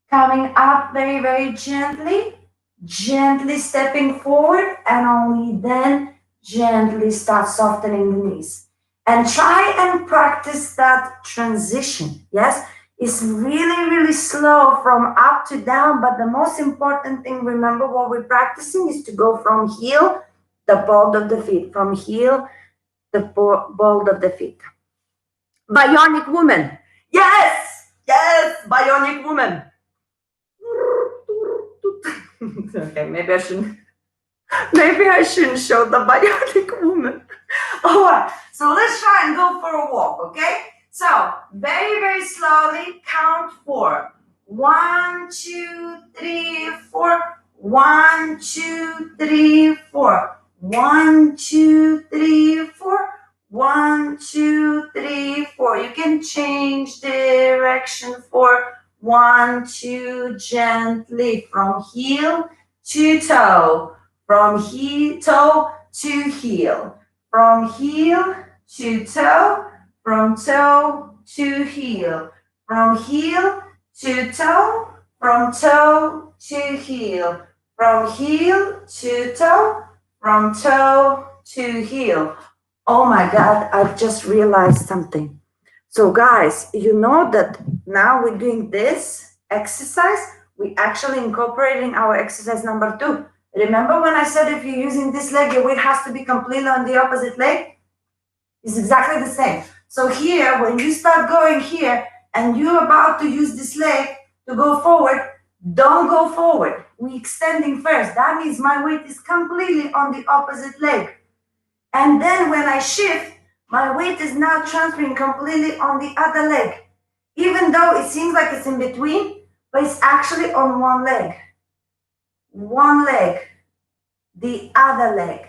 Coming up very, very gently, gently stepping forward, and only then gently start softening the knees. And try and practice that transition. Yes, it's really, really slow from up to down, but the most important thing, remember what we're practicing is to go from heel, the ball of the feet, from heel, the ball of the feet. Bionic woman. Yes, yes, bionic woman. Okay, maybe I shouldn't show the bionic woman. All right, so let's try and go for a walk, okay? So very, very slowly count 4. 1, 2, 3, 4. 1, 2, 3, 4. 1, 2, 3, 4. 1, 2, 3, 4. You can change direction for 1, 2, gently from heel to toe, from toe to heel, from heel to toe, from toe to heel, from heel to toe, from toe to heel, from heel to toe, from toe to heel. Oh my God, I've just realized something. So guys, you know that now we're doing this exercise, we actually incorporating our exercise number 2. Remember when I said if you're using this leg, your weight has to be completely on the opposite leg? It's exactly the same. So here, when you start going here and you're about to use this leg to go forward, don't go forward. We're extending first. That means my weight is completely on the opposite leg. And then when I shift, my weight is now transferring completely on the other leg. Even though it seems like it's in between, but it's actually on one leg. One leg, the other leg.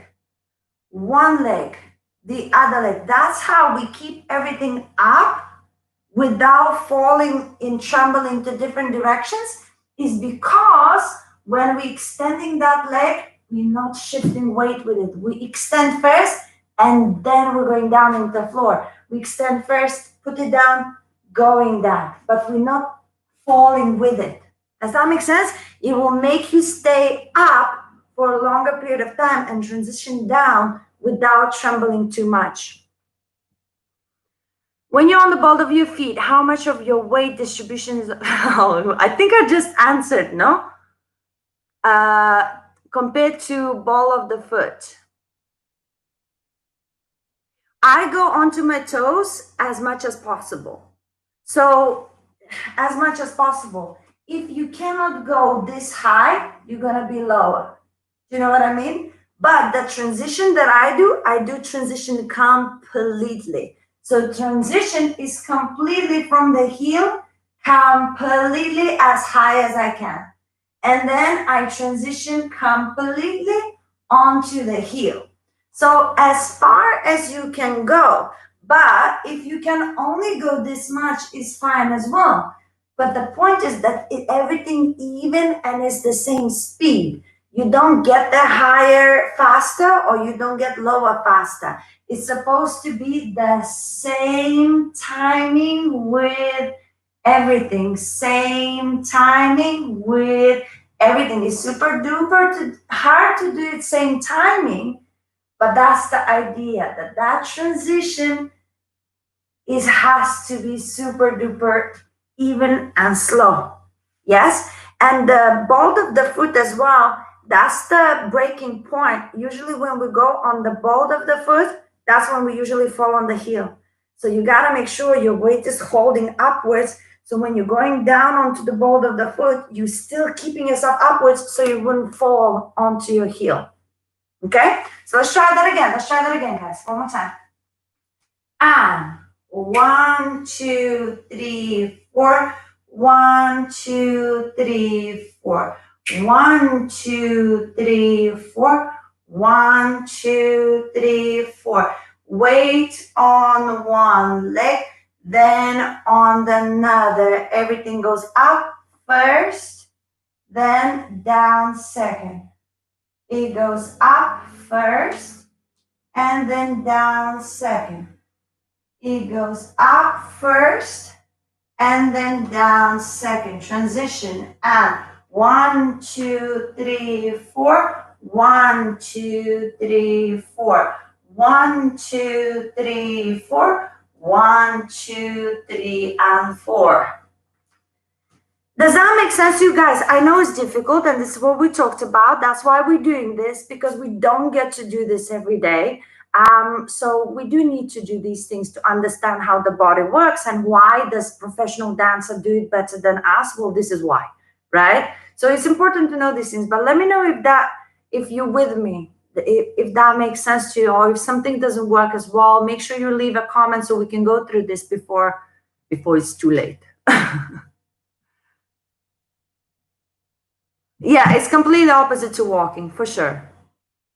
One leg, the other leg. That's how we keep everything up without falling in trembling to different directions, is because when we're extending that leg, we're not shifting weight with it. We extend first, and then we're going down into the floor. We extend first, put it down, going down, but we're not falling with it. Does that make sense? It will make you stay up for a longer period of time and transition down without trembling too much. When you're on the ball of your feet, how much of your weight distribution is? Oh, I think I just answered, no? Compared to ball of the foot. I go onto my toes as much as possible. So, as much as possible. If you cannot go this high, you're going to be lower. Do you know what I mean? But the transition that I do transition completely. So transition is completely from the heel, completely as high as I can. And then I transition completely onto the heel. So as far as you can go, but if you can only go this much is fine as well. But the point is that everything even and is the same speed. You don't get the higher faster or you don't get lower faster. It's supposed to be the same timing with everything. Same timing with everything. Is super duper hard to do it same timing, but that's the idea that that transition is has to be super duper even and slow. Yes, and the ball of the foot as well. That's the breaking point. Usually, when we go on the ball of the foot, that's when we usually fall on the heel. So you gotta make sure your weight is holding upwards. So when you're going down onto the ball of the foot, you're still keeping yourself upwards so you wouldn't fall onto your heel. Okay? So let's try that again. Let's try that again, guys. One more time. And 1, 2, 3, 4. 1, 2, 3, 4. 1, 2, 3, 4. 1, 2, 3, 4. Weight on one leg, then on the another. Everything goes up first, then down second. It goes up first, and then down second. It goes up first and then down second. Transition and 1, 2, 3, 4. 1, 2, 3, 4. 1, 2, 3, 4. 1, 2, 3, and 4. Does that make sense to you guys? I know it's difficult, and this is what we talked about. That's why we're doing this, because we don't get to do this every day. So we do need to do these things to understand how the body works and why does professional dancer do it better than us? Well, this is why, right? So it's important to know these things. But let me know if you're with me, if that makes sense to you, or if something doesn't work as well. Make sure you leave a comment so we can go through this before it's too late. Yeah, it's completely opposite to walking, for sure.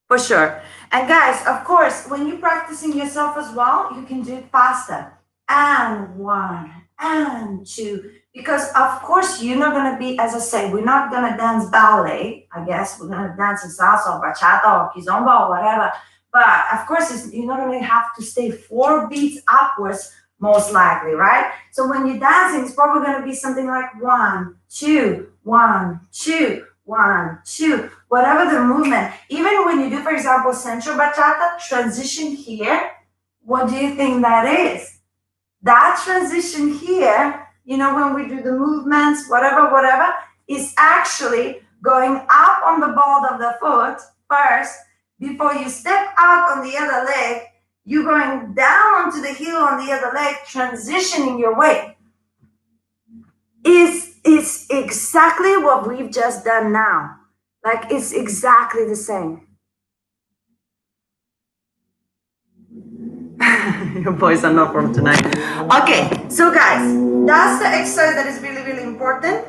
For sure. And guys, of course, when you're practicing yourself as well, you can do it faster. And 1, and 2. Because of course you're not gonna be, as I say, we're not gonna dance ballet, I guess. We're gonna dance in salsa or bachata or kizomba or whatever. But of course, you're not gonna have to stay 4 beats upwards, most likely, right? So when you're dancing, it's probably gonna be something like 1, 2, 1, 2. 1, 2, whatever the movement. Even when you do, for example, central bachata, transition here, what do you think that is? That transition here, when we do the movements, whatever, is actually going up on the ball of the foot first. Before you step out on the other leg, you're going down onto the heel on the other leg, transitioning your weight. Is exactly what we've just done now. Like, it's exactly the same. Your boys are not from tonight. Okay, so guys, that's the exercise that is really, really important.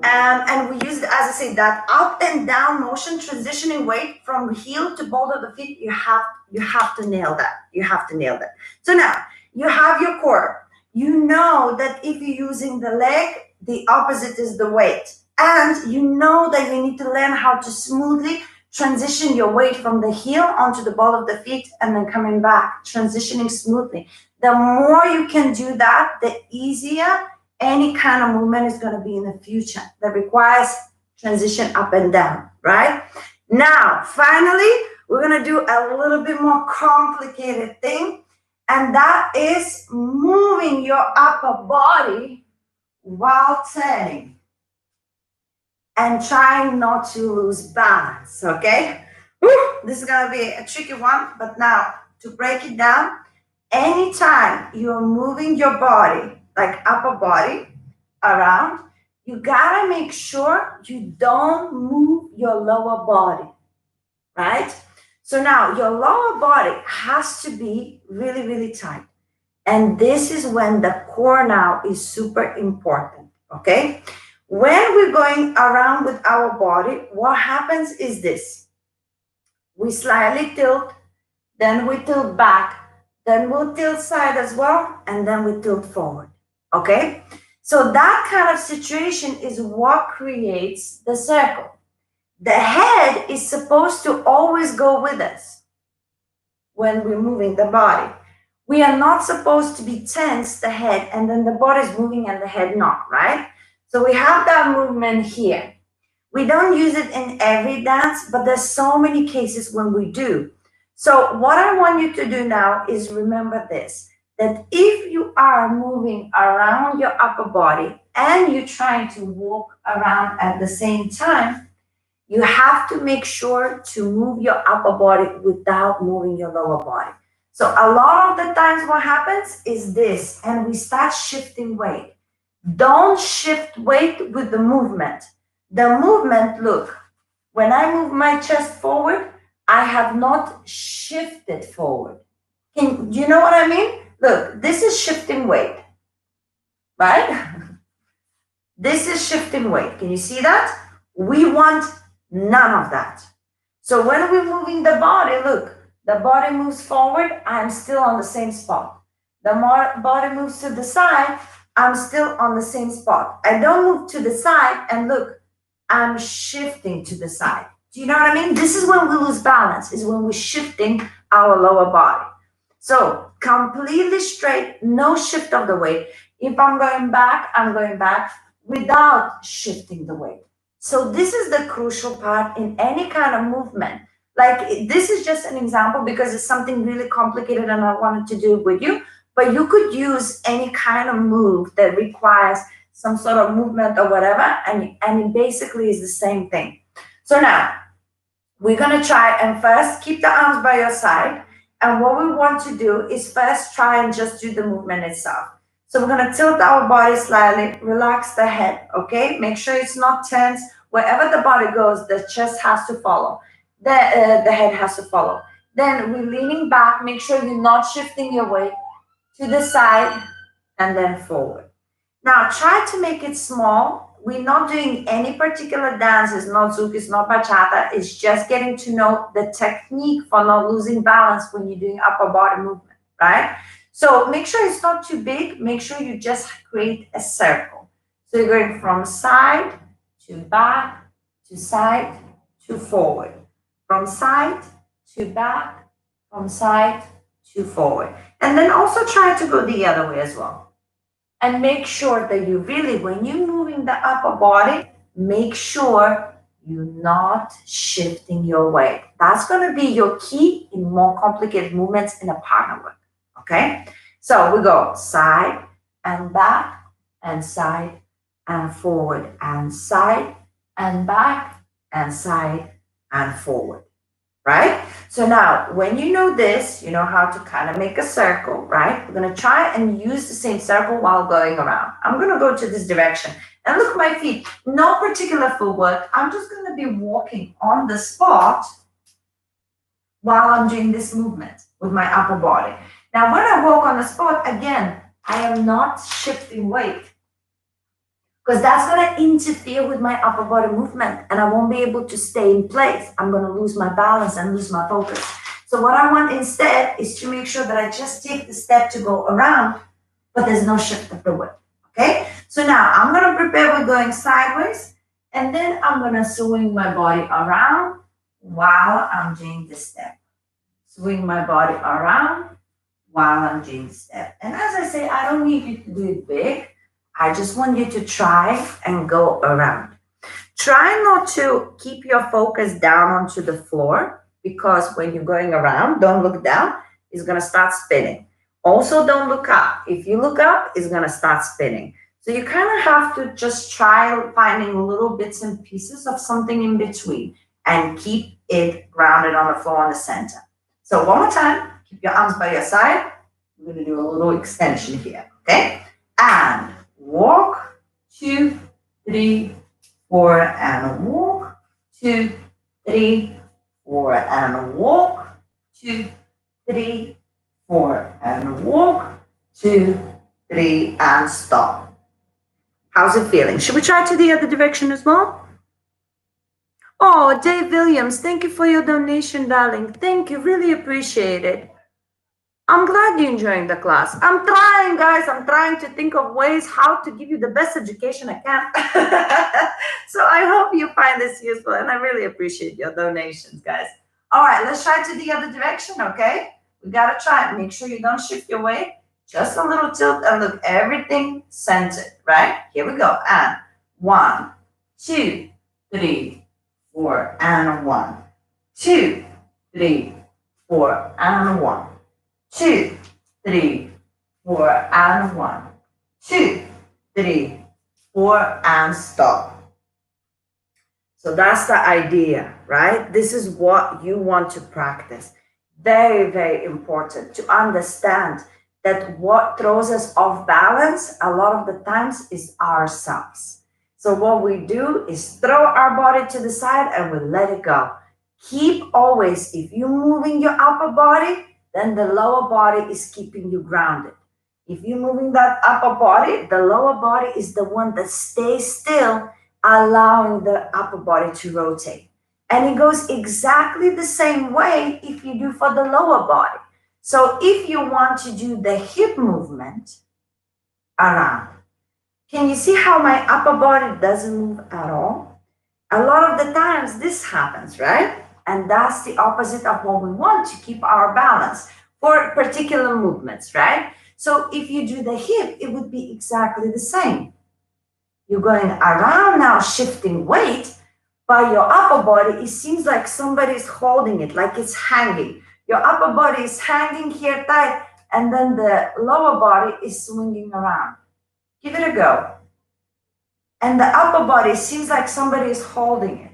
And we use, as I say, that up and down motion, transitioning weight from heel to ball of the feet. You have to nail that. You have to nail that. So now you have your core. You know that if you're using the leg, the opposite is the weight. And you know that you need to learn how to smoothly transition your weight from the heel onto the ball of the feet and then coming back, transitioning smoothly. The more you can do that, the easier any kind of movement is going to be in the future that requires transition up and down, right? Now, finally, we're going to do a little bit more complicated thing, and that is moving your upper body while turning and trying not to lose balance, okay? This is gonna be a tricky one, but now to break it down, anytime you're moving your body, like upper body, around, you gotta make sure you don't move your lower body, right? So now your lower body has to be really, really tight. And this is when the core now is super important. Okay. When we're going around with our body, what happens is this: we slightly tilt, then we tilt back, then we'll tilt side as well, and then we tilt forward. Okay? So that kind of situation is what creates the circle. The head is supposed to always go with us when we're moving the body. We are not supposed to be tense, the head, and then the body is moving and the head not, right? So we have that movement here. We don't use it in every dance, but there's so many cases when we do. So what I want you to do now is remember this, that if you are moving around your upper body and you're trying to walk around at the same time, you have to make sure to move your upper body without moving your lower body. So a lot of the times what happens is this, and we start shifting weight. Don't shift weight with the movement. The movement, look, when I move my chest forward, I have not shifted forward. Do you know what I mean? Look, this is shifting weight, right? This is shifting weight. Can you see that? We want none of that. So when we're moving the body, look, the body moves forward, I'm still on the same spot. The body moves to the side, I'm still on the same spot. I don't move to the side and look, I'm shifting to the side. Do you know what I mean? This is when we lose balance, is when we're shifting our lower body. So completely straight, no shift of the weight. If I'm going back without shifting the weight. So this is the crucial part in any kind of movement. Like this is just an example because it's something really complicated and I wanted to do it with you. But you could use any kind of move that requires some sort of movement or whatever, and it basically is the same thing. So now we're gonna try and first keep the arms by your side. And what we want to do is first try and just do the movement itself. So we're gonna tilt our body slightly, relax the head, okay? Make sure it's not tense. Wherever the body goes, the chest has to follow. The head has to follow. Then we're leaning back. Make sure you're not shifting your weight to the side and then forward. Now try to make it small. We're not doing any particular dances, not zouk, not bachata. It's just getting to know the technique for not losing balance when you're doing upper body movement, right? So make sure it's not too big. Make sure you just create a circle. So you're going from side to back to side to forward. From side to back, from side to forward. And then also try to go the other way as well. And make sure that you really, when you're moving the upper body, make sure you're not shifting your weight. That's going to be your key in more complicated movements in a partner work. Okay? So we go side and back and side and forward and side and back and side and forward. Right? So now, when you know this, you know how to kind of make a circle, right? We're going to try and use the same circle while going around. I'm going to go to this direction. And look at my feet. No particular footwork. I'm just going to be walking on the spot while I'm doing this movement with my upper body. Now, when I walk on the spot, again, I am not shifting weight, because that's going to interfere with my upper body movement and I won't be able to stay in place. I'm going to lose my balance and lose my focus. So what I want instead is to make sure that I just take the step to go around, but there's no shift of the weight. Okay? So now I'm going to prepare with going sideways, and then I'm going to swing my body around while I'm doing this step. Swing my body around while I'm doing the step. And as I say, I don't need you to do it big. I just want you to try and go around. Try not to keep your focus down onto the floor, because when you're going around, don't look down, it's going to start spinning. Also, don't look up. If you look up, it's going to start spinning. So you kind of have to just try finding little bits and pieces of something in between and keep it grounded on the floor in the center. So one more time, keep your arms by your side. We're going to do a little extension here, okay? And walk, 2, 3, 4, and walk, 2, 3, 4, and walk, 2, 3, 4, and walk, 2, 3, and stop. How's it feeling? Should we try to the other direction as well? Oh, Dave Williams, thank you for your donation, darling. Thank you, really appreciate it. I'm glad you're enjoying the class. I'm trying, guys. I'm trying to think of ways how to give you the best education I can. So I hope you find this useful, and I really appreciate your donations, guys. All right, let's try to the other direction, okay? We gotta try it. Make sure you don't shift your weight. Just a little tilt and look, everything centered, right? Here we go. And 1, 2, 3, 4, and 1, 2, 3, 4, and 1. 2, 3, 4, and 1, 2, 3, 4, and stop. So that's the idea, right? This is what you want to practice. Very, very important to understand that what throws us off balance a lot of the times is ourselves. So what we do is throw our body to the side and we let it go. Keep always, if you're moving your upper body, then the lower body is keeping you grounded. If you're moving that upper body, the lower body is the one that stays still, allowing the upper body to rotate. And it goes exactly the same way if you do for the lower body. So if you want to do the hip movement around, can you see how my upper body doesn't move at all? A lot of the times this happens, right? And that's the opposite of what we want to keep our balance for particular movements, right? So if you do the hip, it would be exactly the same. You're going around now, shifting weight, but your upper body, it seems like somebody's holding it, like it's hanging. Your upper body is hanging here tight, and then the lower body is swinging around. Give it a go. And the upper body seems like somebody is holding it,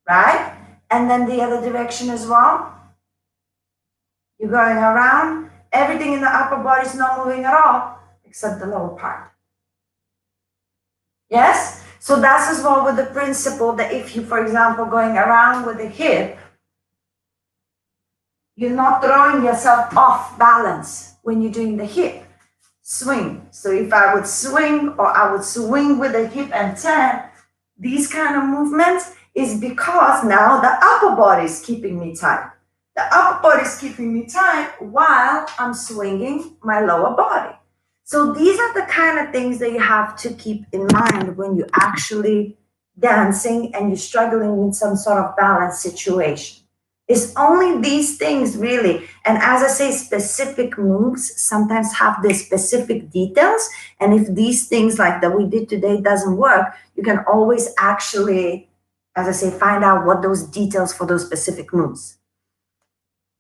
right? And then the other direction as well. You're going around, everything in the upper body is not moving at all, except the lower part. Yes? So that's as well with the principle that if you, for example, going around with the hip, you're not throwing yourself off balance when you're doing the hip. Swing. So if I would swing or I would swing with the hip and turn, these kind of movements is because now the upper body is keeping me tight. The upper body is keeping me tight while I'm swinging my lower body. So these are the kind of things that you have to keep in mind when you're actually dancing and you're struggling with some sort of balance situation. It's only these things really. And as I say, specific moves sometimes have the specific details. And if these things like that we did today doesn't work, you can always actually, as I say, find out what those details for those specific moves.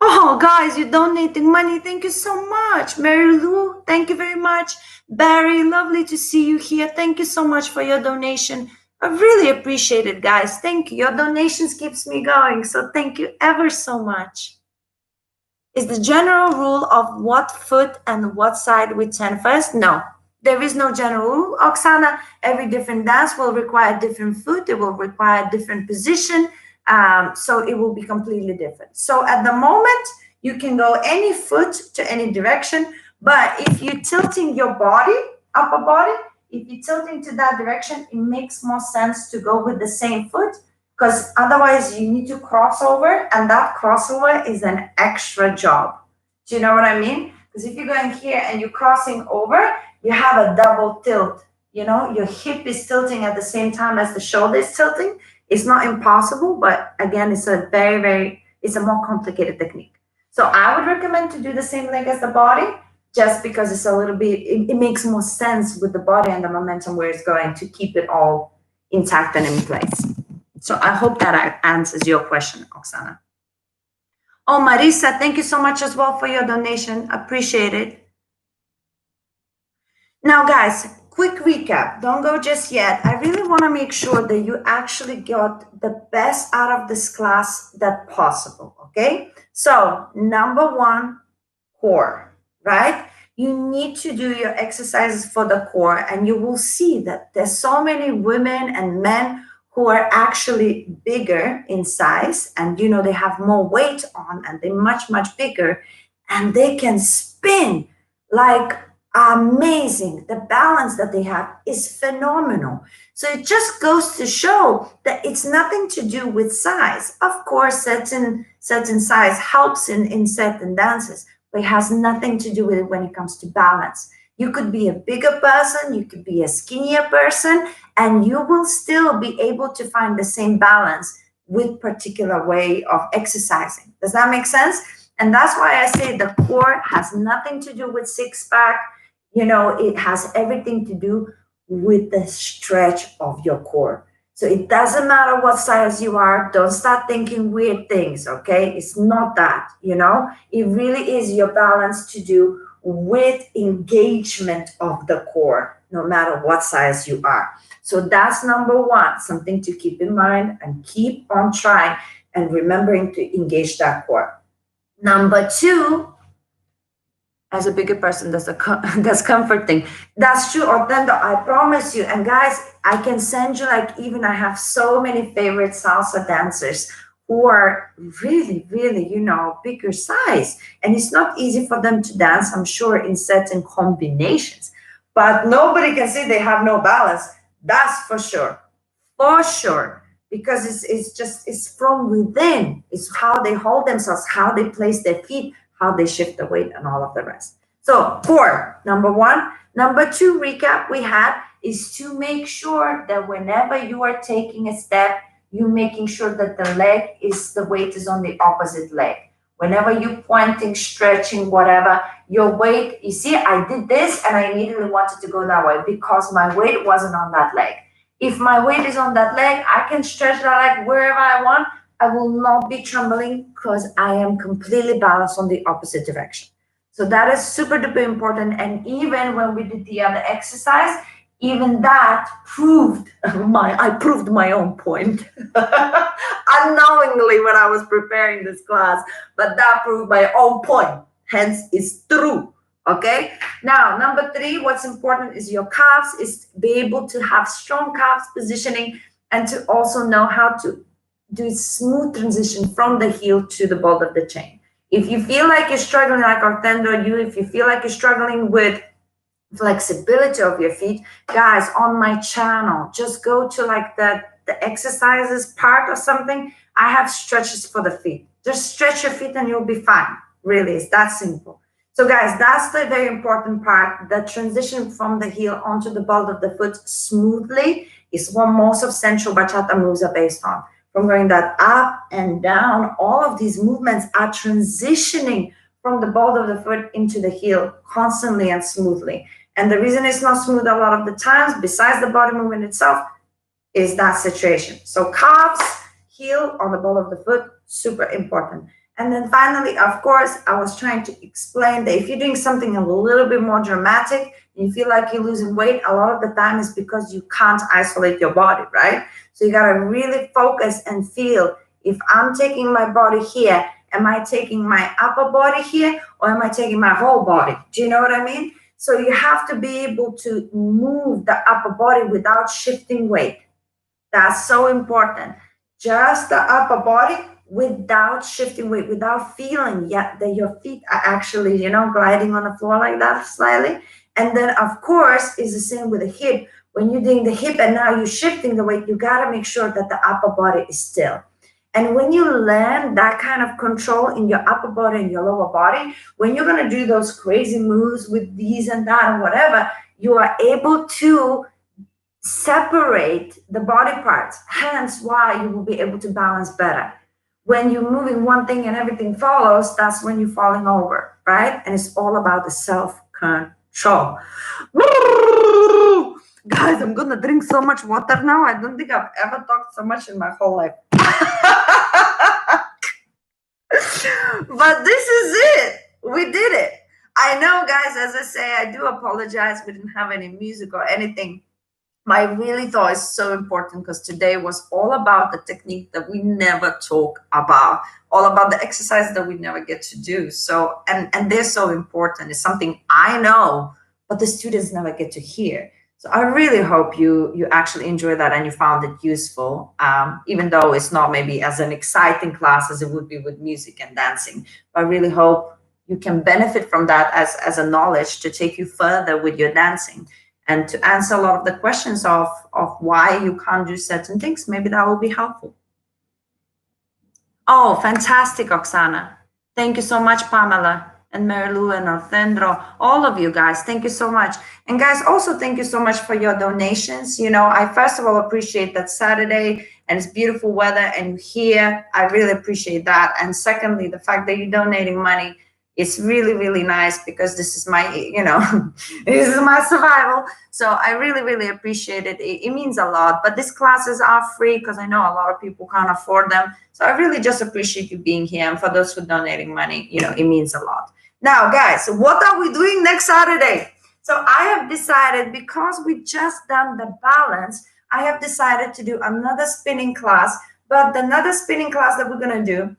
Oh, guys, you're donating money. Thank you so much. Mary Lou, thank you very much. Barry, lovely to see you here. Thank you so much for your donation. I really appreciate it, guys. Thank you. Your donations keeps me going. So thank you ever so much. Is the general rule of what foot and what side we turn first? No, there is no general rule. Oksana, every different dance will require different foot. It will require different position. So it will be completely different. So at the moment, you can go any foot to any direction. But if you're tilting your body, upper body, if you're tilting to that direction, it makes more sense to go with the same foot because otherwise you need to cross over and that crossover is an extra job. Do you know what I mean? Because if you're going here and you're crossing over, you have a double tilt. You know, your hip is tilting at the same time as the shoulder is tilting. It's not impossible, but again, it's a it's a more complicated technique. So I would recommend to do the same leg as the body, just because it's a little bit, it makes more sense with the body and the momentum where it's going to keep it all intact and in place. So I hope that answers your question, Oksana. Oh, Marisa, thank you so much as well for your donation. Appreciate it. Now, guys, quick recap. Don't go just yet. I really want to make sure that you actually got the best out of this class that possible, okay? So, number one, core, right? You need to do your exercises for the core, and you will see that there's so many women and men who are actually bigger in size, and they have more weight on, and they're much much bigger, and they can spin like amazing. The balance that they have is phenomenal. So it just goes to show that it's nothing to do with size. Of course, certain size helps in certain dances, but it has nothing to do with it when it comes to balance. You could be a bigger person, you could be a skinnier person, and you will still be able to find the same balance with particular way of exercising. Does that make sense? And that's why I say the core has nothing to do with six pack. It has everything to do with the stretch of your core. So it doesn't matter what size you are. Don't start thinking weird things, okay? It's not that. It really is your balance to do with engagement of the core, no matter what size you are. So that's number one, something to keep in mind and keep on trying and remembering to engage that core. Number two, as a bigger person, that's comforting. That's true, Orlando. I promise you. And guys, I can send you, like, even I have so many favorite salsa dancers who are really, really, bigger size. And it's not easy for them to dance, I'm sure, in certain combinations. But nobody can say they have no balance. That's for sure. For sure. Because it's from within. It's how they hold themselves, how they place their feet, how they shift the weight, and all of the rest. So, core, number one. Number two, recap we had is to make sure that whenever you are taking a step, you're making sure that the weight is on the opposite leg. Whenever you're pointing, stretching, whatever, your weight, you see, I did this and I immediately wanted to go that way because my weight wasn't on that leg. If my weight is on that leg, I can stretch that leg wherever I want. I will not be trembling because I am completely balanced on the opposite direction. So that is super duper important. And even when we did the other exercise, even that proved I proved my own point unknowingly when I was preparing this class, but that proved my own point. Hence, it's true. Okay. Now, number three, what's important is your calves, is be able to have strong calves positioning and to also know how to do smooth transition from the heel to the ball of the chain. If you feel like you're struggling, like Orlando, if you feel like you're struggling with flexibility of your feet, guys, on my channel, just go to like the exercises part or something. I have stretches for the feet. Just stretch your feet and you'll be fine. Really, it's that simple. So guys, that's the very important part. The transition from the heel onto the ball of the foot smoothly is what most of central bachata moves are based on. From going that up and down, all of these movements are transitioning from the ball of the foot into the heel constantly and smoothly. And the reason it's not smooth a lot of the times, besides the body movement itself, is that situation. So calves, heel on the ball of the foot, super important. And then finally, of course, I was trying to explain that if you're doing something a little bit more dramatic, you feel like you're losing weight, a lot of the time is because you can't isolate your body, right? So you got to really focus and feel, if I'm taking my body here, am I taking my upper body here, or am I taking my whole body? Do you know what I mean? So you have to be able to move the upper body without shifting weight. That's so important. Just the upper body without shifting weight, without feeling yet that your feet are actually, gliding on the floor like that slightly. And then, of course, is the same with the hip. When you're doing the hip and now you're shifting the weight, you got to make sure that the upper body is still. And when you learn that kind of control in your upper body and your lower body, when you're going to do those crazy moves with these and that and whatever, you are able to separate the body parts. Hence why you will be able to balance better. When you're moving one thing and everything follows, that's when you're falling over, right? And it's all about the self-control. Guys, I'm gonna drink so much water now. I don't think I've ever talked so much in my whole life. But this is it. We did it. I know, guys, as I say, I do apologize. We didn't have any music or anything. But I really thought it's so important because today was all about the technique that we never talk about, all about the exercise that we never get to do. So, and they're so important. It's something I know, but the students never get to hear. So I really hope you actually enjoy that and you found it useful, even though it's not maybe as an exciting class as it would be with music and dancing. But I really hope you can benefit from that as a knowledge to take you further with your dancing and to answer a lot of the questions of why you can't do certain things. Maybe that will be helpful. Oh, fantastic, Oksana. Thank you so much, Pamela and Marilu and Alfendro, all of you guys. Thank you so much. And guys, also thank you so much for your donations. You know, I first of all appreciate that Saturday and it's beautiful weather and you're here. I really appreciate that. And secondly, the fact that you're donating money is really, really nice because this is my, this is my survival. So I really, really appreciate it. It means a lot. But these classes are free because I know a lot of people can't afford them. So I really just appreciate you being here. And for those who are donating money, it means a lot. Now, guys, what are we doing next Saturday? So I have decided, because we just done the balance, I have decided to do another spinning class. But another spinning class that we're going to do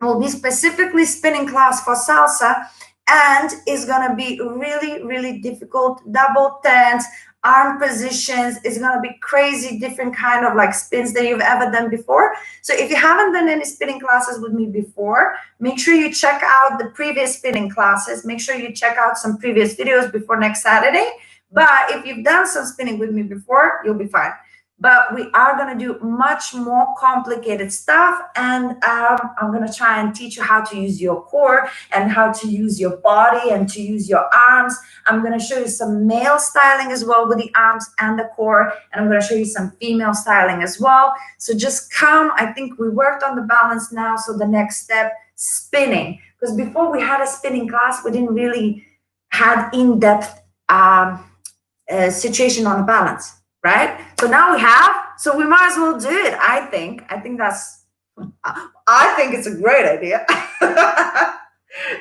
will be specifically spinning class for salsa, and is going to be really, really difficult double turns, arm positions. It's going to be crazy different kind of like spins that you've ever done before. So if you haven't done any spinning classes with me before, make sure you check out the previous spinning classes. Make sure you check out some previous videos before next Saturday. But if you've done some spinning with me before, you'll be fine. But we are going to do much more complicated stuff, and I'm going to try and teach you how to use your core and how to use your body and to use your arms. I'm going to show you some male styling as well with the arms and the core, and I'm going to show you some female styling as well. So just come. I think we worked on the balance now, so the next step, spinning, because before we had a spinning class, we didn't really had in-depth situation on the balance, right? So now we have, so we might as well do it. I think it's a great idea.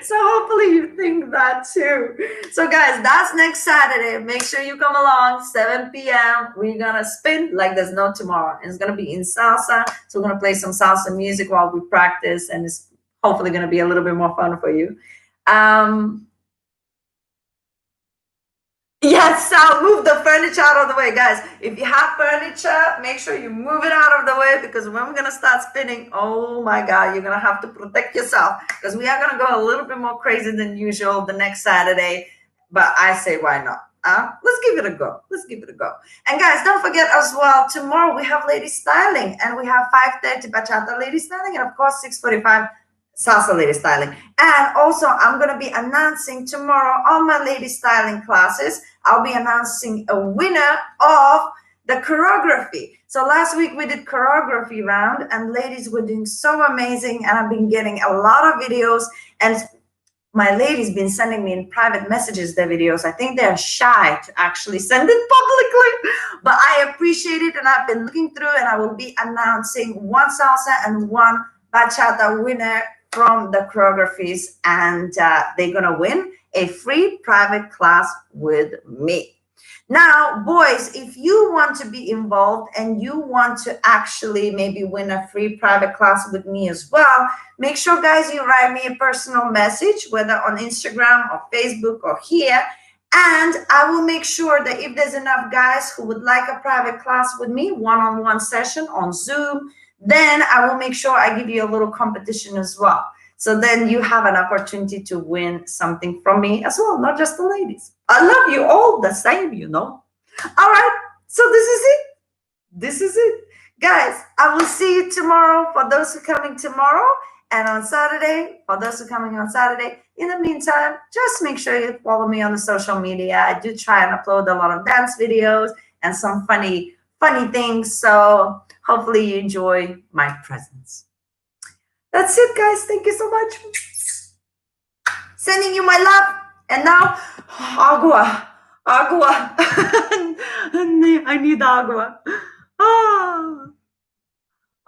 So hopefully you think that too. So guys, that's next Saturday. Make sure you come along, 7 p.m. We're gonna spin like there's no tomorrow. And it's gonna be in salsa. So we're gonna play some salsa music while we practice, and it's hopefully gonna be a little bit more fun for you. Yes, I'll move the furniture out of the way, guys. If you have furniture, make sure you move it out of the way, because when we're gonna start spinning, oh my God, you're gonna have to protect yourself, because we are gonna go a little bit more crazy than usual the next Saturday. But I say, why not? Let's give it a go. Let's give it a go. And guys, don't forget as well, tomorrow we have lady styling, and we have 5:30 bachata lady styling, and of course 6:45 salsa lady styling. And also, I'm going to be announcing tomorrow on my lady styling classes, I'll be announcing a winner of the choreography. So last week we did choreography round, and ladies were doing so amazing, and I've been getting a lot of videos, and my ladies been sending me in private messages their videos. I think they're shy to actually send it publicly, but I appreciate it, and I've been looking through, and I will be announcing one salsa and one bachata winner from the choreographies, and they're gonna win a free private class with me. Now, boys, if you want to be involved and you want to actually maybe win a free private class with me as well, make sure, guys, you write me a personal message, whether on Instagram or Facebook or here, and I will make sure that if there's enough guys who would like a private class with me, one-on-one session on Zoom, then I will make sure I give you a little competition as well. So then you have an opportunity to win something from me as well, not just the ladies. I love you all the same. All right, so this is it. This is it. Guys, I will see you tomorrow for those who are coming tomorrow, and on Saturday for those who are coming on Saturday. In the meantime, just make sure you follow me on the social media. I do try and upload a lot of dance videos and some funny things. So hopefully you enjoy my presence. That's it, guys. Thank you so much. Sending you my love. And now, agua. I need agua.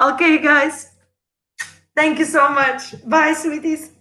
Okay, guys. Thank you so much. Bye, sweeties.